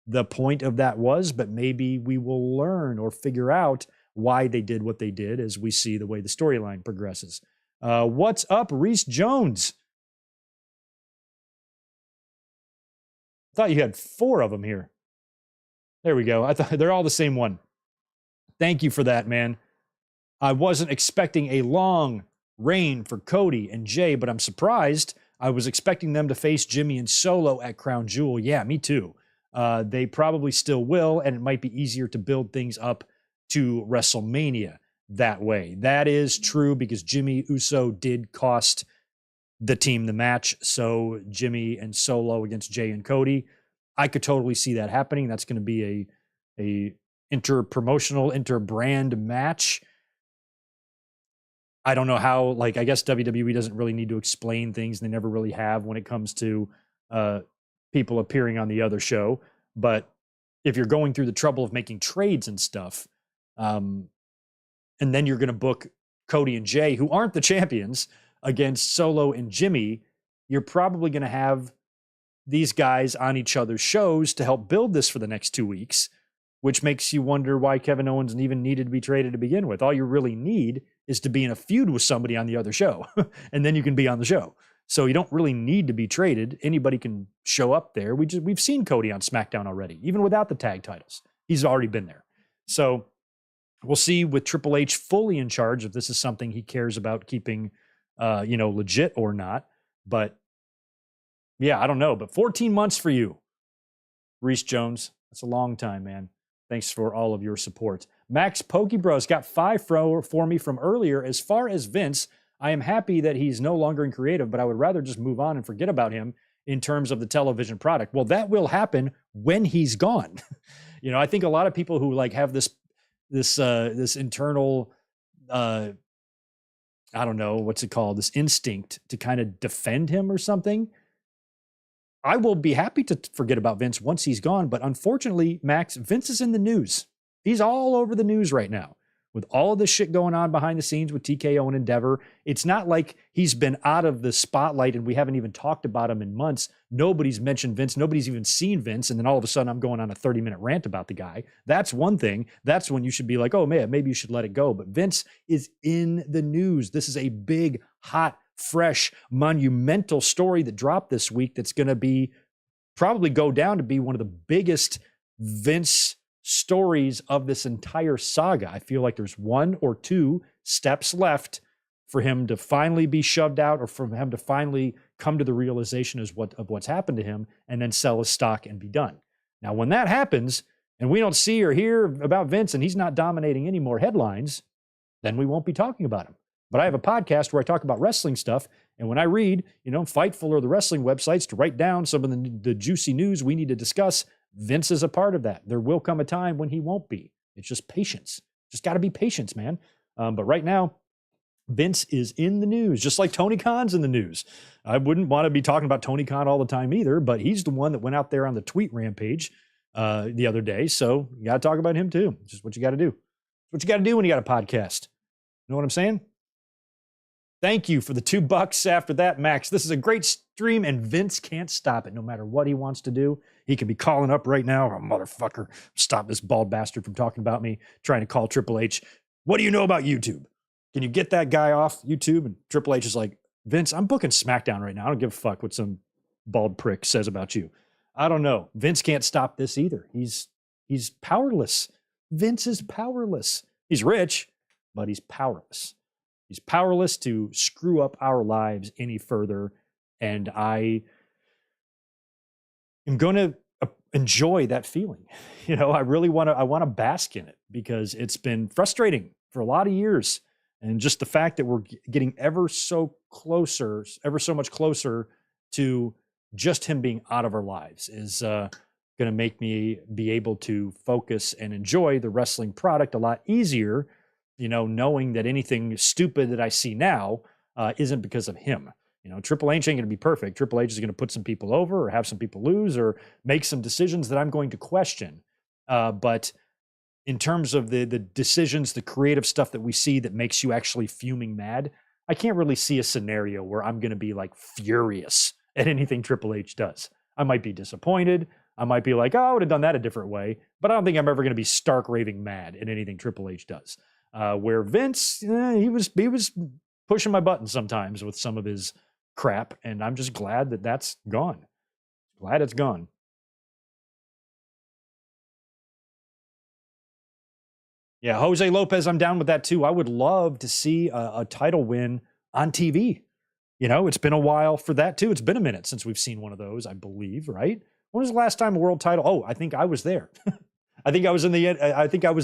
the point of that was, but maybe we will learn or figure out why they did what they did as we see the way the storyline progresses. What's up, Reese Jones? I thought you had 4 of them here. There we go. I thought they're all the same one. Thank you for that, man. I wasn't expecting a long reign for Cody and Jey, but I'm surprised. I was expecting them to face Jimmy and Solo at Crown Jewel. Yeah, me too. They probably still will, and it might be easier to build things up to WrestleMania that way. That is true because Jimmy Uso did cost the team the match. So Jimmy and Solo against Jey and Cody, I could totally see that happening. That's going to be a inter-promotional, inter-brand match. I don't know how, like, I guess WWE doesn't really need to explain things. They never really have when it comes to people appearing on the other show. But if you're going through the trouble of making trades and stuff, and then you're going to book Cody and Jay, who aren't the champions, against Solo and Jimmy, you're probably going to have these guys on each other's shows to help build this for the next 2 weeks, which makes you wonder why Kevin Owens even needed to be traded to begin with. All you really need is to be in a feud with somebody on the other show, and then you can be on the show. So you don't really need to be traded. Anybody can show up there. We've seen Cody on SmackDown already, even without the tag titles. He's already been there. So we'll see with Triple H fully in charge if this is something he cares about keeping, legit or not. But yeah, I don't know. But 14 months for you, Reese Jones. That's a long time, man. Thanks for all of your support. Max Pokebros got 5 for me from earlier. As far as Vince, I am happy that he's no longer in creative, but I would rather just move on and forget about him in terms of the television product. Well, that will happen when he's gone. I think a lot of people who like have this internal, I don't know, what's it called? This instinct to kind of defend him or something. I will be happy to forget about Vince once he's gone. But unfortunately, Max, Vince is in the news. He's all over the news right now with all of this shit going on behind the scenes with TKO and Endeavor. It's not like he's been out of the spotlight and we haven't even talked about him in months. Nobody's mentioned Vince. Nobody's even seen Vince. And then all of a sudden I'm going on a 30-minute rant about the guy. That's one thing. That's when you should be like, oh man, maybe you should let it go. But Vince is in the news. This is a big, hot, fresh, monumental story that dropped this week that's going to probably go down to be one of the biggest Vince stories of this entire saga. I feel like there's 1 or 2 steps left for him to finally be shoved out, or for him to finally come to the realization of what's happened to him and then sell his stock and be done. Now, when that happens and we don't see or hear about Vince and he's not dominating any more headlines, then we won't be talking about him. But I have a podcast where I talk about wrestling stuff. And when I read, Fightful or the wrestling websites to write down some of the juicy news we need to discuss, Vince is a part of that. There will come a time when he won't be. It's just patience. Just got to be patient, man. But right now, Vince is in the news, just like Tony Khan's in the news. I wouldn't want to be talking about Tony Khan all the time either, but he's the one that went out there on the tweet rampage the other day. So you got to talk about him too. It's just what you got to do. It's what you got to do when you got a podcast. You know what I'm saying? Thank you for the $2 after that, Max. This is a great stream, and Vince can't stop it no matter what he wants to do. He can be calling up right now, oh, motherfucker, stop this bald bastard from talking about me, trying to call Triple H. What do you know about YouTube? Can you get that guy off YouTube? And Triple H is like, Vince, I'm booking SmackDown right now. I don't give a fuck what some bald prick says about you. I don't know. Vince can't stop this either. He's powerless. Vince is powerless. He's rich, but he's powerless. He's powerless to screw up our lives any further. And I am going to enjoy that feeling. I really want to bask in it because it's been frustrating for a lot of years. And just the fact that we're getting ever so much closer to just him being out of our lives is going to make me be able to focus and enjoy the wrestling product a lot easier, knowing that anything stupid that I see now isn't because of him. Triple H ain't going to be perfect. Triple H is going to put some people over or have some people lose or make some decisions that I'm going to question. But in terms of the decisions, the creative stuff that we see that makes you actually fuming mad, I can't really see a scenario where I'm going to be like furious at anything Triple H does. I might be disappointed. I might be like, oh, I would have done that a different way. But I don't think I'm ever going to be stark raving mad at anything Triple H does. Where Vince, he was pushing my buttons sometimes with some of his crap, and I'm just glad that that's gone. Glad it's gone. Yeah, Jose Lopez, I'm down with that too. I would love to see a title win on TV. It's been a while for that too. It's been a minute since we've seen one of those, I believe, right? When was the last time a world title? Oh, I think I was there. I think I was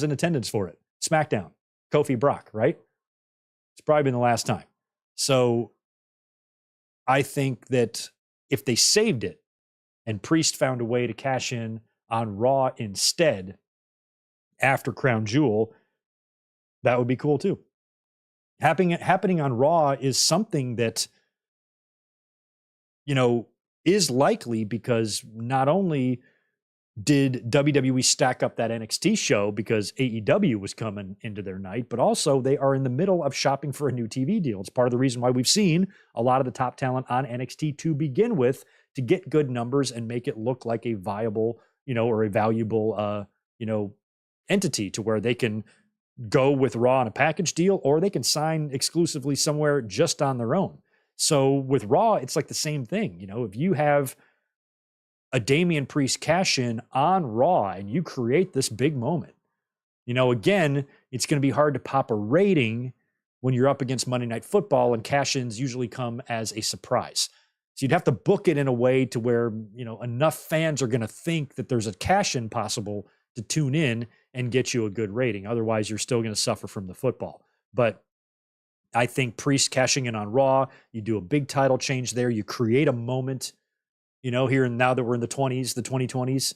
in attendance for it. SmackDown. Kofi Brock, right? It's probably been the last time. So I think that if they saved it and Priest found a way to cash in on Raw instead after Crown Jewel, that would be cool too. happening on Raw is something that, is likely because not only did WWE stack up that NXT show because AEW was coming into their night, but also they are in the middle of shopping for a new TV deal. It's part of the reason why we've seen a lot of the top talent on NXT to begin with, to get good numbers and make it look like a viable, or a valuable, entity, to where they can go with Raw on a package deal, or they can sign exclusively somewhere just on their own. So with Raw, it's like the same thing. If you have a Damian Priest cash in on Raw and you create this big moment, again, it's going to be hard to pop a rating when you're up against Monday Night Football, and cash ins usually come as a surprise. So you'd have to book it in a way to where, enough fans are going to think that there's a cash in possible to tune in and get you a good rating. Otherwise, you're still going to suffer from the football. But I think Priest cashing in on Raw, you do a big title change there, you create a moment, here and now that we're in the 2020s,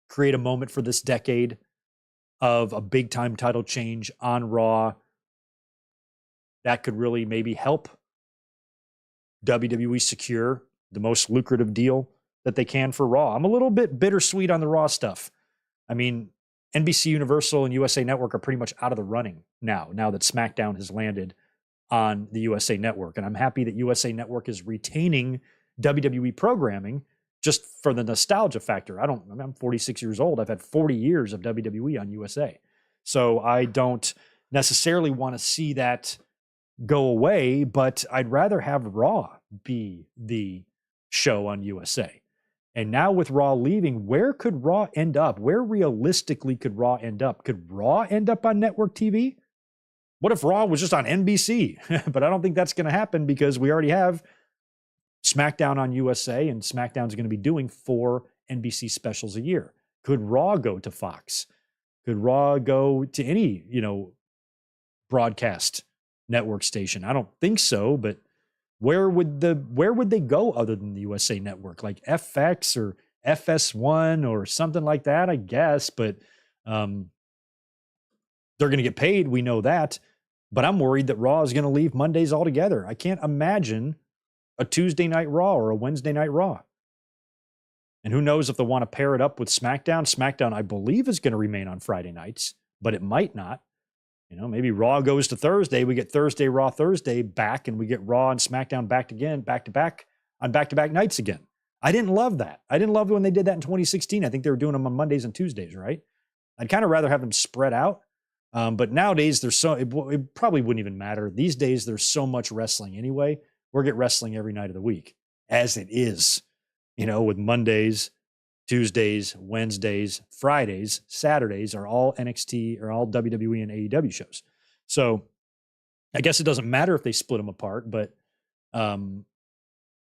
create a moment for this decade of a big time title change on Raw. That could really maybe help WWE secure the most lucrative deal that they can for Raw. I'm a little bit bittersweet on the Raw stuff. I mean, NBC Universal and USA Network are pretty much out of the running now that SmackDown has landed on the USA Network. And I'm happy that USA Network is retaining WWE programming just for the nostalgia factor. I'm 46 years old. I've had 40 years of WWE on USA. So I don't necessarily want to see that go away, but I'd rather have Raw be the show on USA. And now with Raw leaving, where could Raw end up? Where realistically could Raw end up? Could Raw end up on network TV? What if Raw was just on NBC? But I don't think that's going to happen because we already have SmackDown on USA, and SmackDown's going to be doing 4 NBC specials a year. Could Raw go to Fox? Could Raw go to any, broadcast network station? I don't think so, but where would they go other than the USA Network? Like FX or FS1 or something like that, I guess. But they're going to get paid. We know that. But I'm worried that Raw is going to leave Mondays altogether. I can't imagine a Tuesday night Raw or a Wednesday night Raw. And who knows if they want to pair it up with SmackDown. SmackDown, I believe, is going to remain on Friday nights, but it might not. Maybe Raw goes to Thursday. We get Thursday, Raw, Thursday back, and we get Raw and SmackDown back to back on back-to-back nights again. I didn't love that. I didn't love when they did that in 2016. I think they were doing them on Mondays and Tuesdays, right? I'd kind of rather have them spread out. But nowadays, it probably wouldn't even matter. These days, there's so much wrestling anyway. We'll get wrestling every night of the week, as it is, with Mondays, Tuesdays, Wednesdays, Fridays, Saturdays are all NXT or all WWE and AEW shows. So I guess it doesn't matter if they split them apart, but I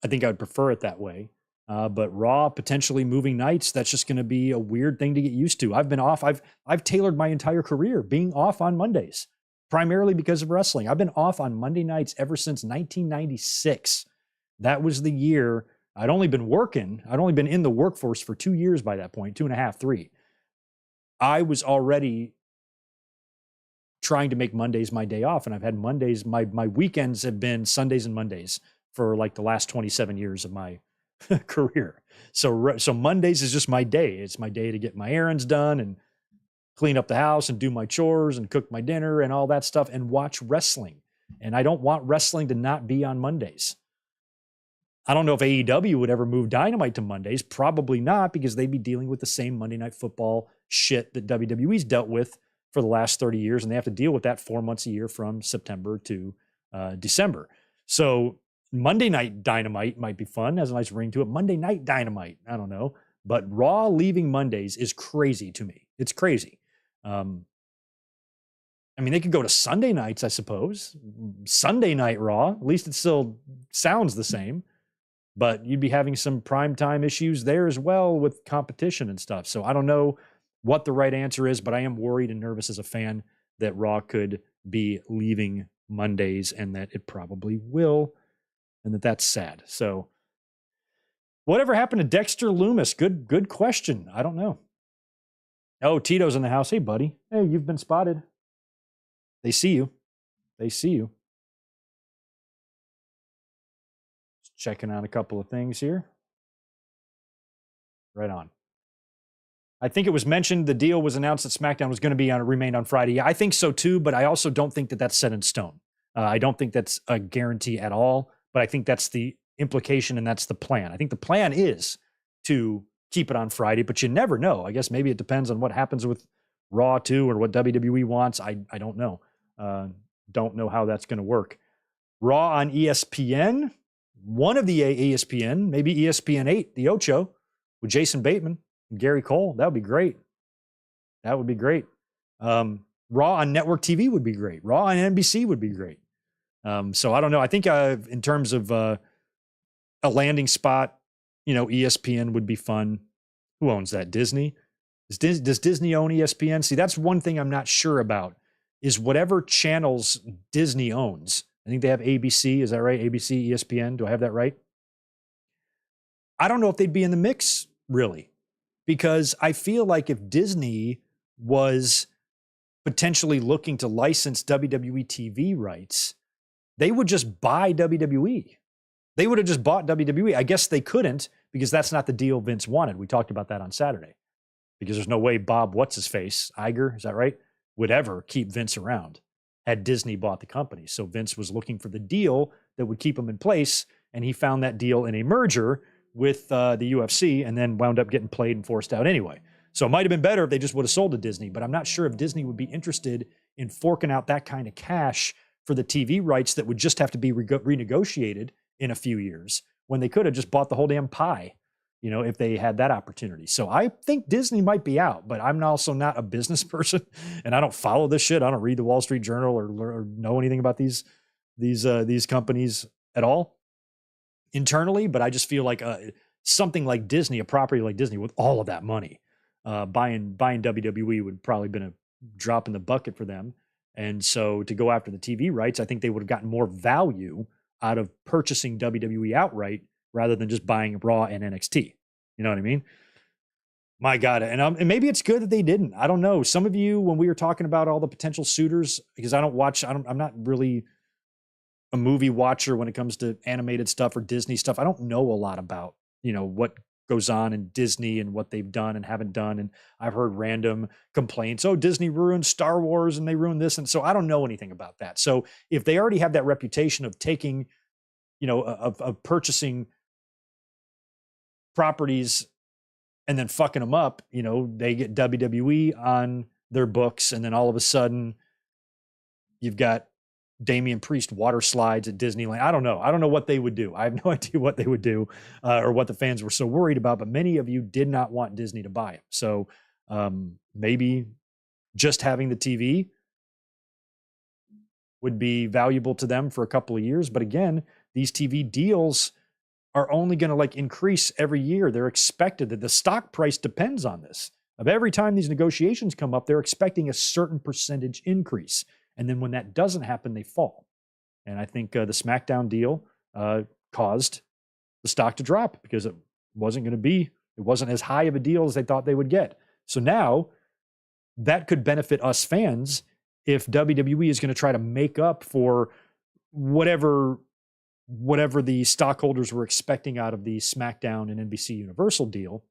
think I would prefer it that way. But Raw potentially moving nights, that's just going to be a weird thing to get used to. I've been off. I've tailored my entire career being off on Mondays, primarily because of wrestling. I've been off on Monday nights ever since 1996. That was the year. I'd only been in the workforce for 2 years by that point, 2.5, 3. I was already trying to make Mondays my day off. And I've had Mondays, my weekends have been Sundays and Mondays for like the last 27 years of my career. So Mondays is just my day. It's my day to get my errands done and clean up the house and do my chores and cook my dinner and all that stuff and watch wrestling. And I don't want wrestling to not be on Mondays. I don't know if AEW would ever move Dynamite to Mondays. Probably not, because they'd be dealing with the same Monday Night Football shit that WWE's dealt with for the last 30 years. And they have to deal with that 4 months a year from September to December. So Monday Night Dynamite might be fun. Has a nice ring to it. Monday Night Dynamite, I don't know. But Raw leaving Mondays is crazy to me. It's crazy. I mean, they could go to Sunday nights, I suppose. Sunday Night Raw. At least it still sounds the same. But you'd be having some primetime issues there as well with competition and stuff. So I don't know what the right answer is, but I am worried and nervous as a fan that Raw could be leaving Mondays, and that it probably will, and that's sad. So whatever happened to Dexter Loomis? Good question. I don't know. Oh, Tito's in the house. Hey, buddy. Hey, you've been spotted. They see you. They see you. Just checking on a couple of things here. Right on. I think it was mentioned the deal was announced that SmackDown was going to remain on Friday. Yeah, I think so too, but I also don't think that that's set in stone. I don't think that's a guarantee at all, but I think that's the implication and that's the plan. I think the plan is to keep it on Friday, but you never know. I guess maybe it depends on what happens with Raw too, or what WWE wants. I don't know. Don't know how that's going to work. Raw on ESPN, one of the ESPN, maybe ESPN 8, the Ocho, with Jason Bateman and Gary Cole. That would be great. That would be great. Raw on network TV would be great. Raw on NBC would be great. So I don't know. I think in terms of a landing spot, ESPN would be fun. Who owns that? Disney? Does Disney own ESPN? See, that's one thing I'm not sure about is whatever channels Disney owns. I think they have ABC. Is that right? ABC, ESPN. Do I have that right? I don't know if they'd be in the mix, really, because I feel like if Disney was potentially looking to license WWE TV rights, they would just buy WWE. They would have just bought WWE. I guess they couldn't because that's not the deal Vince wanted. We talked about that on Saturday because there's no way Bob, what's-his-face, Iger, is that right, would ever keep Vince around had Disney bought the company. So Vince was looking for the deal that would keep him in place, and he found that deal in a merger with the UFC and then wound up getting played and forced out anyway. So it might have been better if they just would have sold to Disney, but I'm not sure if Disney would be interested in forking out that kind of cash for the TV rights that would just have to be renegotiated in a few years when they could have just bought the whole damn pie, if they had that opportunity. So I think Disney might be out, but I'm also not a business person and I don't follow this shit. I don't read the Wall Street Journal or know anything about these companies at all internally, but I just feel like something like Disney, a property like Disney with all of that money, buying WWE would probably been a drop in the bucket for them. And so to go after the TV rights, I think they would have gotten more value out of purchasing WWE outright rather than just buying Raw and NXT. You know what I mean? My God. And maybe it's good that they didn't. I don't know. Some of you, when we were talking about all the potential suitors, because I'm not really a movie watcher when it comes to animated stuff or Disney stuff. I don't know a lot about, what goes on in Disney and what they've done and haven't done. And I've heard random complaints. Oh, Disney ruined Star Wars and they ruined this. And so I don't know anything about that. So if they already have that reputation of taking, of purchasing properties and then fucking them up, they get WWE on their books. And then all of a sudden you've got Damian Priest water slides at Disneyland. I don't know. I don't know what they would do. I have no idea what they would do or what the fans were so worried about, but many of you did not want Disney to buy it. So maybe just having the TV would be valuable to them for a couple of years. But again, these TV deals are only going to increase every year. They're expected that the stock price depends on this. Of every time these negotiations come up, they're expecting a certain percentage increase. And then when that doesn't happen, they fall. And I think the SmackDown deal caused the stock to drop because it wasn't as high of a deal as they thought they would get. So now that could benefit us fans if WWE is going to try to make up for whatever the stockholders were expecting out of the SmackDown and NBC Universal deal.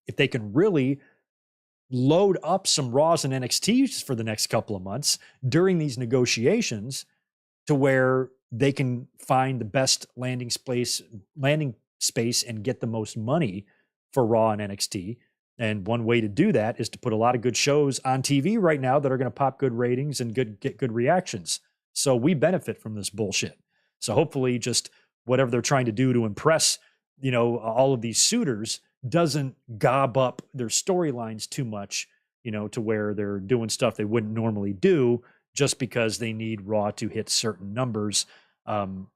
If they can really load up some Raws and NXTs for the next couple of months during these negotiations to where they can find the best landing space and get the most money for Raw and NXT. And one way to do that is to put a lot of good shows on TV right now that are going to pop good ratings and get good reactions. So we benefit from this bullshit. So hopefully just whatever they're trying to do to impress, all of these suitors doesn't gob up their storylines too much, to where they're doing stuff they wouldn't normally do just because they need Raw to hit certain numbers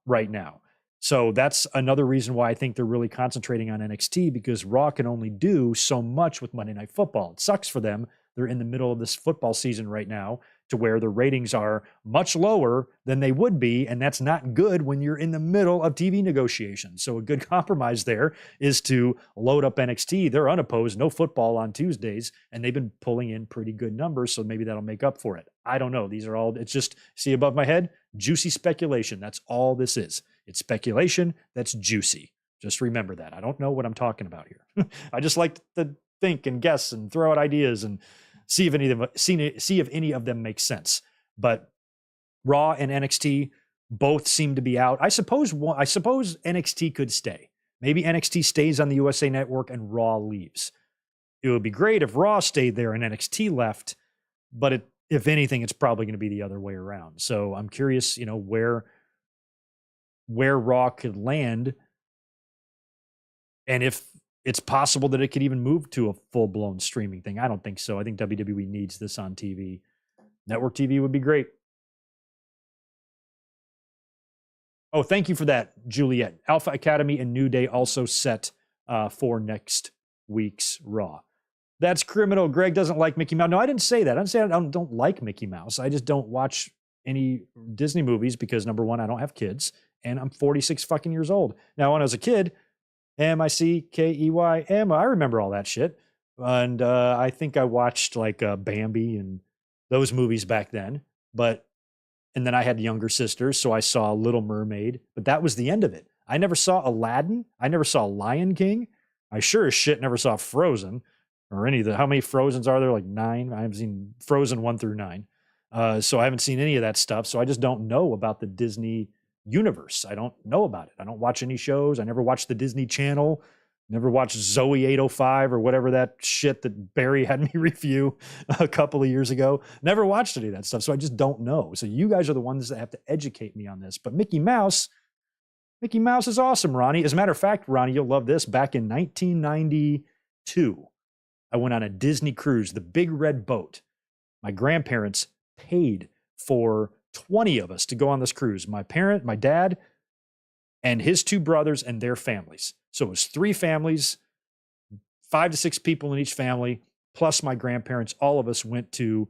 right now. So that's another reason why I think they're really concentrating on NXT, because Raw can only do so much with Monday Night Football. It sucks for them they're in the middle of this football season right now to where the ratings are much lower than they would be. And that's not good when you're in the middle of TV negotiations. So a good compromise there is to load up NXT. They're unopposed, no football on Tuesdays, and they've been pulling in pretty good numbers. So maybe that'll make up for it. I don't know. These are all, it's just, see above my head, juicy speculation. That's all this is. It's speculation that's juicy. Just remember that. I don't know what I'm talking about here. I just like to think and guess and throw out ideas and see if any of them make sense. But Raw and NXT both seem to be out. I suppose NXT could stay. Maybe NXT stays on the USA Network and Raw leaves. It would be great if Raw stayed there and NXT left, but if anything, it's probably going to be the other way around. So I'm curious, where Raw could land, and if it's possible that it could even move to a full-blown streaming thing. I don't think so. I think WWE needs this on TV. Network TV would be great. Oh, thank you for that, Juliet. Alpha Academy and New Day also set for next week's Raw. That's criminal. Greg doesn't like Mickey Mouse. No, I didn't say that. I didn't say I don't like Mickey Mouse. I just don't watch any Disney movies because, number one, I don't have kids, and I'm 46 fucking years old. Now, when I was a kid, M-I-C-K-E-Y-M, I remember all that shit. And I think I watched like Bambi and those movies back then. And then I had younger sisters, so I saw Little Mermaid, but that was the end of it. I never saw Aladdin. I never saw Lion King. I sure as shit never saw Frozen or any of the, how many Frozens are there? Like 9? I haven't seen Frozen 1 through 9. So I haven't seen any of that stuff. So I just don't know about the Disney universe. I don't know about it. I don't watch any shows. I never watched the Disney Channel. Never watched Zoe 805 or whatever that shit that Barry had me review a couple of years ago. Never watched any of that stuff. So I just don't know. So you guys are the ones that have to educate me on this. But Mickey Mouse is awesome, Ronnie. As a matter of fact, Ronnie, you'll love this. Back in 1992, I went on a Disney cruise, the Big Red Boat. My grandparents paid for 20 of us to go on this cruise. My dad, and his 2 brothers and their families. So it was 3 families, 5 to 6 people in each family, plus my grandparents. All of us went to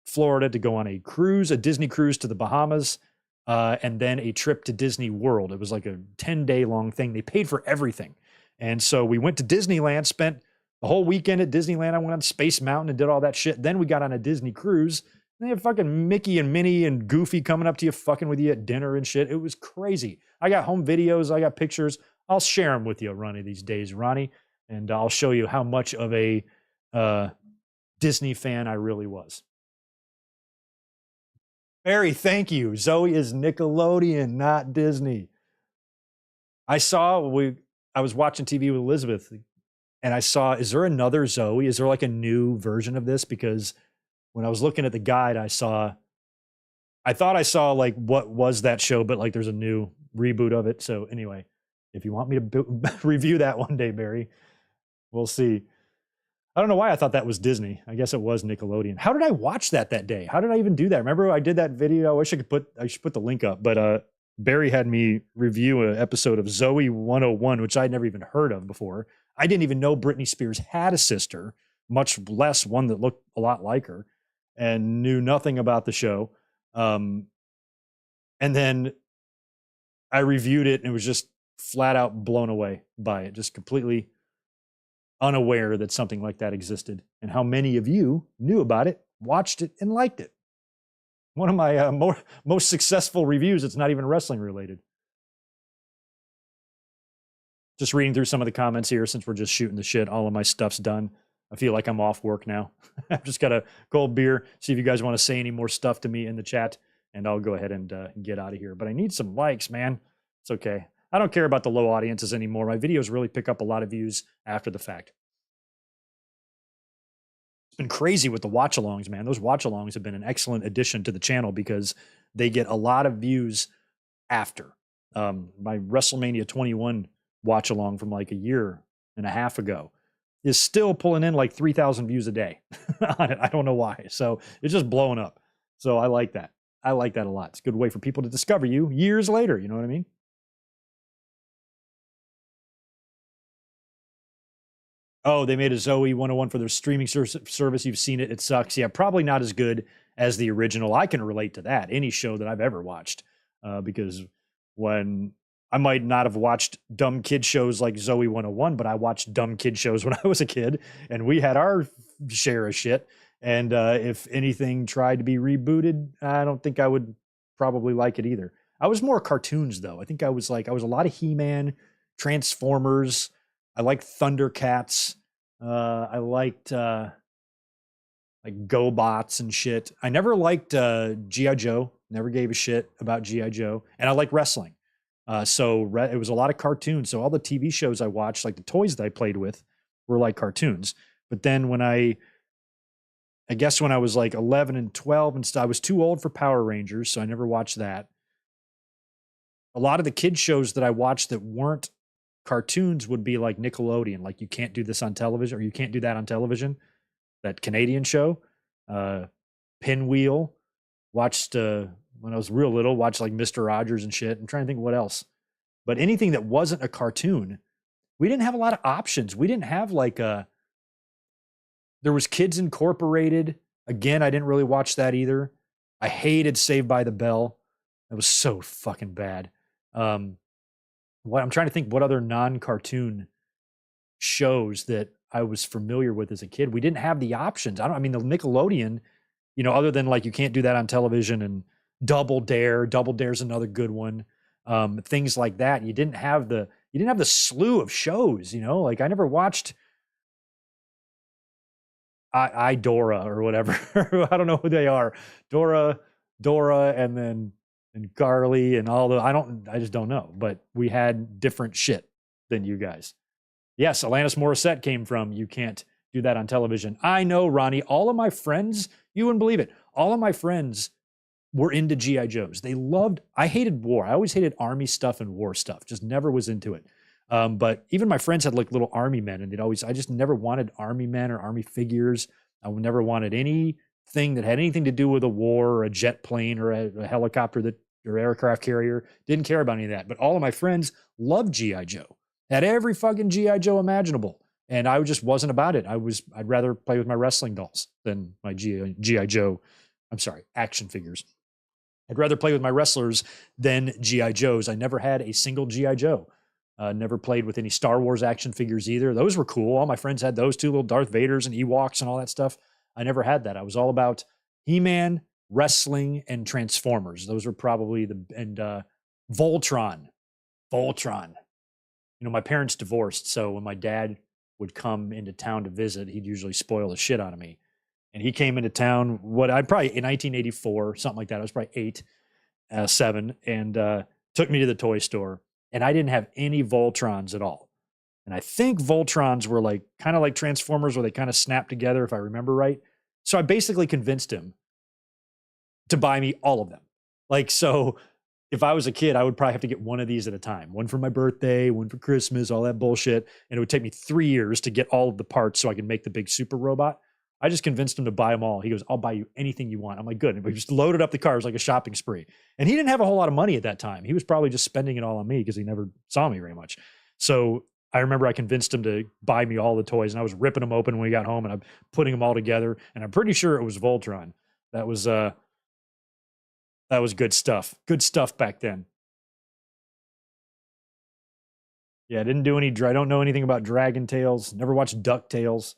Florida to go on a cruise, a Disney cruise to the Bahamas, and then a trip to Disney World. It was like a 10-day long thing. They paid for everything. And so we went to Disneyland, spent the whole weekend at Disneyland. I went on Space Mountain and did all that shit. Then we got on a Disney cruise. They had fucking Mickey and Minnie and Goofy coming up to you, fucking with you at dinner and shit. It was crazy. I got home videos. I got pictures. I'll share them with you, Ronnie, these days, Ronnie. And I'll show you how much of a Disney fan I really was. Barry, thank you. Zoe is Nickelodeon, not Disney. I was watching TV with Elizabeth, and I saw, is there another Zoe? Is there like a new version of this? Because when I was looking at the guide, I thought I saw like what was that show, but like there's a new reboot of it. So anyway, if you want me to review that one day, Barry, we'll see. I don't know why I thought that was Disney. I guess it was Nickelodeon. How did I watch that day? How did I even do that? Remember I did that video? I wish I should put the link up, but Barry had me review an episode of Zoe 101, which I'd never even heard of before. I didn't even know Britney Spears had a sister, much less one that looked a lot like her, and knew nothing about the show. And then I reviewed it and it was just flat out blown away by it, just completely unaware that something like that existed, and how many of you knew about it, watched it, and liked it. One of my most successful reviews. It's not even wrestling related. Just reading through some of the comments here since we're just shooting the shit. All of my stuff's done. I feel like I'm off work now. I've just got a cold beer. See if you guys want to say any more stuff to me in the chat, and I'll go ahead and get out of here. But I need some likes, man. It's okay. I don't care about the low audiences anymore. My videos really pick up a lot of views after the fact. It's been crazy with the watch-alongs, man. Those watch-alongs have been an excellent addition to the channel because they get a lot of views after. My WrestleMania 21 watch-along from like a year and a half ago is still pulling in like 3,000 views a day on it. I don't know why. So it's just blowing up. So I like that. I like that a lot. It's a good way for people to discover you years later. You know what I mean? Oh, they made a Zoe 101 for their streaming service. You've seen it. It sucks. Yeah, probably not as good as the original. I can relate to that. Any show that I've ever watched, because when I might not have watched dumb kid shows like Zoe 101, but I watched dumb kid shows when I was a kid, and we had our share of shit. And if anything tried to be rebooted, I don't think I would probably like it either. I was more cartoons though. I think I was a lot of He-Man, Transformers. I liked Thundercats. I liked like GoBots and shit. I never liked G.I. Joe. Never gave a shit about G.I. Joe. And I like wrestling. It was a lot of cartoons. So all the TV shows I watched, like the toys that I played with, were like cartoons. But then when I guess when I was like 11 and 12 and stuff, I was too old for Power Rangers, so I never watched that. A lot of the kid shows that I watched that weren't cartoons would be like Nickelodeon, like You Can't Do This on Television, or You Can't Do That on Television, that Canadian show. Pinwheel. Watched when I was real little, watched like Mr. Rogers and shit. I'm trying to think what else. But anything that wasn't a cartoon, we didn't have a lot of options. We didn't have like there was Kids Incorporated. Again, I didn't really watch that either. I hated Saved by the Bell. That was so fucking bad. I'm trying to think what other non-cartoon shows that I was familiar with as a kid. We didn't have the options. The Nickelodeon, other than like You Can't Do That on Television and Double Dare. Double Dare's another good one. Things like that. You didn't have the slew of shows, like I never watched I Dora or whatever. I don't know who they are. Dora, and Garly and all the I just don't know. But we had different shit than you guys. Yes, Alanis Morissette came from You Can't Do That on Television. I know, Ronnie. All of my friends, you wouldn't believe it. All of my friends were into G.I. Joes. I hated war. I always hated army stuff and war stuff. Just never was into it. But even my friends had like little army men, and I just never wanted army men or army figures. I never wanted anything that had anything to do with a war or a jet plane or a helicopter or aircraft carrier. Didn't care about any of that. But all of my friends loved G.I. Joe. Had every fucking G.I. Joe imaginable. And I just wasn't about it. I'd rather play with my wrestling dolls than my G.I. Joe. I'm sorry, action figures. I'd rather play with my wrestlers than G.I. Joes. I never had a single G.I. Joe. Never played with any Star Wars action figures either. Those were cool. All my friends had those too, little Darth Vaders and Ewoks and all that stuff. I never had that. I was all about He-Man, wrestling, and Transformers. Those were probably Voltron. Voltron. My parents divorced, so when my dad would come into town to visit, he'd usually spoil the shit out of me. And he came into town, I'd probably in 1984, something like that. I was probably 8, 7, and took me to the toy store. And I didn't have any Voltrons at all. And I think Voltrons were like kind of like Transformers, where they kind of snap together, if I remember right. So I basically convinced him to buy me all of them. Like, so if I was a kid, I would probably have to get one of these at a time. One for my birthday, one for Christmas, all that bullshit. And it would take me 3 years to get all of the parts so I could make the big super robot. I just convinced him to buy them all. He goes, I'll buy you anything you want. I'm like, good. And we just loaded up the cars like a shopping spree. And he didn't have a whole lot of money at that time. He was probably just spending it all on me because he never saw me very much. So I remember I convinced him to buy me all the toys, and I was ripping them open when we got home, and I'm putting them all together. And I'm pretty sure it was Voltron. That was good stuff. Good stuff back then. Yeah, I don't know anything about Dragon Tales. Never watched DuckTales.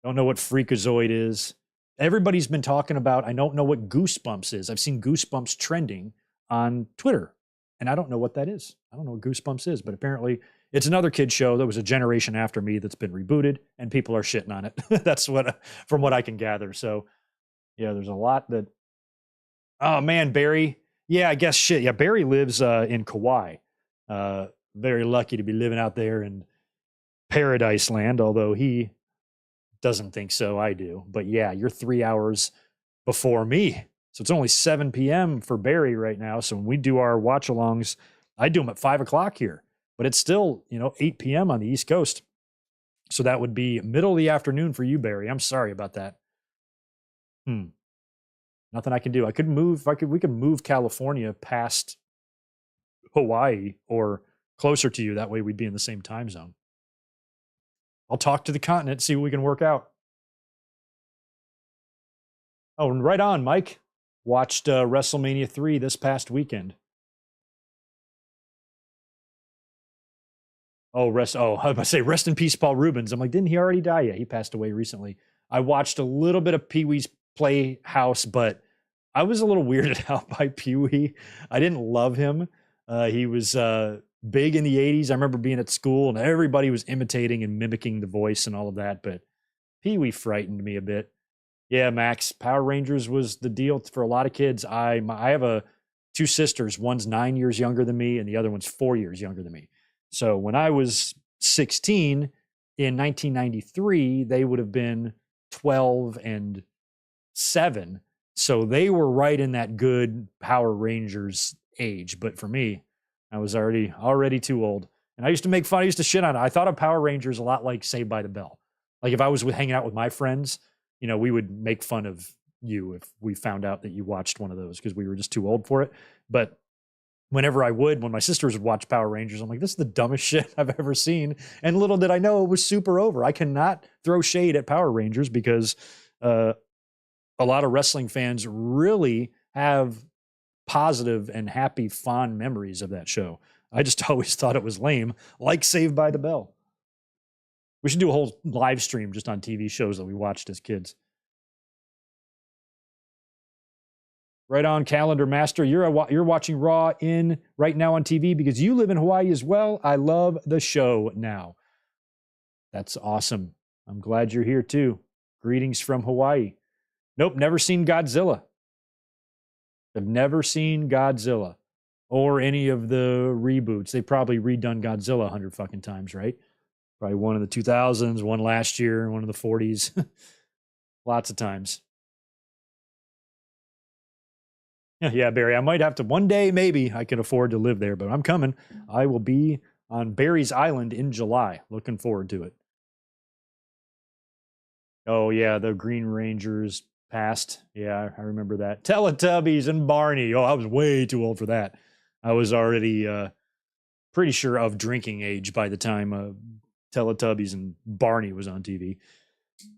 Don't know what Freakazoid is. Everybody's been talking about, I don't know what Goosebumps is. I've seen Goosebumps trending on Twitter, and I don't know what that is. I don't know what Goosebumps is, but apparently it's another kid show that was a generation after me that's been rebooted, and people are shitting on it. That's from what I can gather. So, yeah, there's a lot that, oh man, Barry. Yeah, I guess shit. Yeah, Barry lives in Kauai. Very lucky to be living out there in Paradise Land, although he doesn't think so. I do. But yeah, you're 3 hours before me. So it's only 7 p.m. for Barry right now. So when we do our watch alongs, I do them at 5 o'clock here, but it's still, 8 p.m. on the East Coast. So that would be middle of the afternoon for you, Barry. I'm sorry about that. Nothing I can do. We could move California past Hawaii or closer to you. That way we'd be in the same time zone. I'll talk to the continent, see what we can work out. Oh, and right on, Mike. Watched WrestleMania 3 this past weekend. I was about to say, rest in peace, Paul Rubens. I'm like, didn't he already die? Yeah, he passed away recently. I watched a little bit of Pee-wee's Playhouse, but I was a little weirded out by Pee-wee. I didn't love him. He was big in the 80s. I remember being at school and everybody was imitating and mimicking the voice and all of that, but Pee-wee frightened me a bit. Yeah, Max, Power Rangers was the deal for a lot of kids. I have two sisters. One's 9 years younger than me and the other one's 4 years younger than me. So when I was 16 in 1993, they would have been 12 and 7. So they were right in that good Power Rangers age. But for me, I was already too old. And I used to shit on it. I thought of Power Rangers a lot like Saved by the Bell. Like if I was hanging out with my friends, we would make fun of you if we found out that you watched one of those because we were just too old for it. But when my sisters would watch Power Rangers, I'm like, this is the dumbest shit I've ever seen. And little did I know it was super over. I cannot throw shade at Power Rangers because a lot of wrestling fans really have positive and happy, fond memories of that show. I just always thought it was lame, like Saved by the Bell. We should do a whole live stream just on TV shows that we watched as kids. Right on, Calendar Master. You're watching Raw right now on TV because you live in Hawaii as well. I love the show now. That's awesome. I'm glad you're here too. Greetings from Hawaii. Nope, never seen Godzilla. I've never seen Godzilla or any of the reboots. They probably redone Godzilla 100 fucking times, right? Probably one in the 2000s, one last year, one in the 40s. Lots of times. Yeah, Barry, I might have to one day, maybe I can afford to live there, but I'm coming. I will be on Barry's Island in July. Looking forward to it. Oh, yeah, the Green Rangers passed. Yeah, I remember that. Teletubbies and Barney. Oh, I was way too old for that. I was already pretty sure of drinking age by the time Teletubbies and Barney was on TV.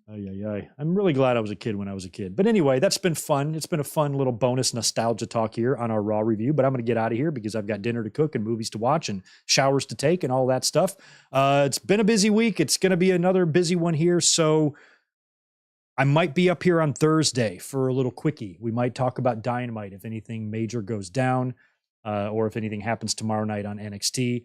I'm really glad I was a kid when I was a kid. But anyway, that's been fun. It's been a fun little bonus nostalgia talk here on our Raw review. But I'm going to get out of here because I've got dinner to cook and movies to watch and showers to take and all that stuff. It's been a busy week. It's going to be another busy one here. So I might be up here on Thursday for a little quickie. We might talk about Dynamite if anything major goes down or if anything happens tomorrow night on NXT.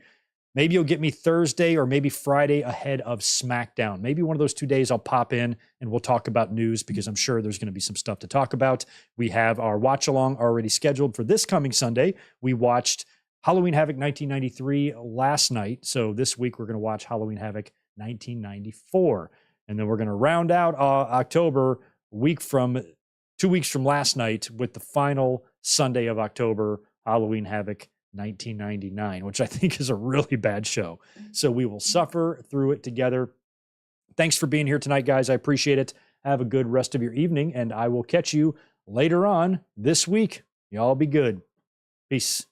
Maybe you'll get me Thursday or maybe Friday ahead of SmackDown. Maybe one of those 2 days I'll pop in and we'll talk about news because I'm sure there's going to be some stuff to talk about. We have our watch along already scheduled for this coming Sunday. We watched Halloween Havoc 1993 last night. So this week we're going to watch Halloween Havoc 1994. And then we're going to round out October 2 weeks from last night with the final Sunday of October, Halloween Havoc 1999, which I think is a really bad show. So we will suffer through it together. Thanks for being here tonight, guys. I appreciate it. Have a good rest of your evening, and I will catch you later on this week. Y'all be good. Peace.